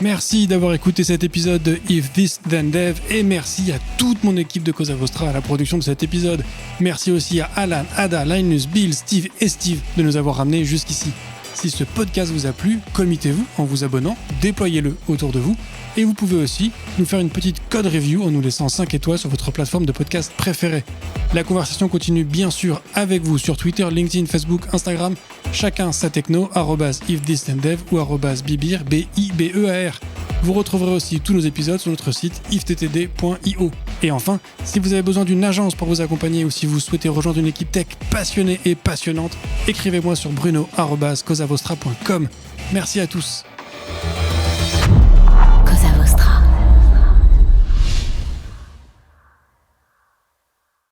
[SPEAKER 1] Merci d'avoir écouté cet épisode de If This Then Dev et merci à toute mon équipe de Cosa Vostra à la production de cet épisode. Merci aussi à Alan, Ada, Linus, Bill, Steve et Steve de nous avoir ramenés jusqu'ici. Si ce podcast vous a plu, committez-vous en vous abonnant, déployez-le autour de vous et vous pouvez aussi nous faire une petite code review en nous laissant 5 étoiles sur votre plateforme de podcast préférée. La conversation continue bien sûr avec vous sur Twitter, LinkedIn, Facebook, Instagram, chacun sa techno, @ifthisdendev ou @bibir, BIBEAR. Vous retrouverez aussi tous nos épisodes sur notre site ifttd.io. Et enfin, si vous avez besoin d'une agence pour vous accompagner ou si vous souhaitez rejoindre une équipe tech passionnée et passionnante, écrivez-moi sur bruno@cosavostra.com. Merci à tous.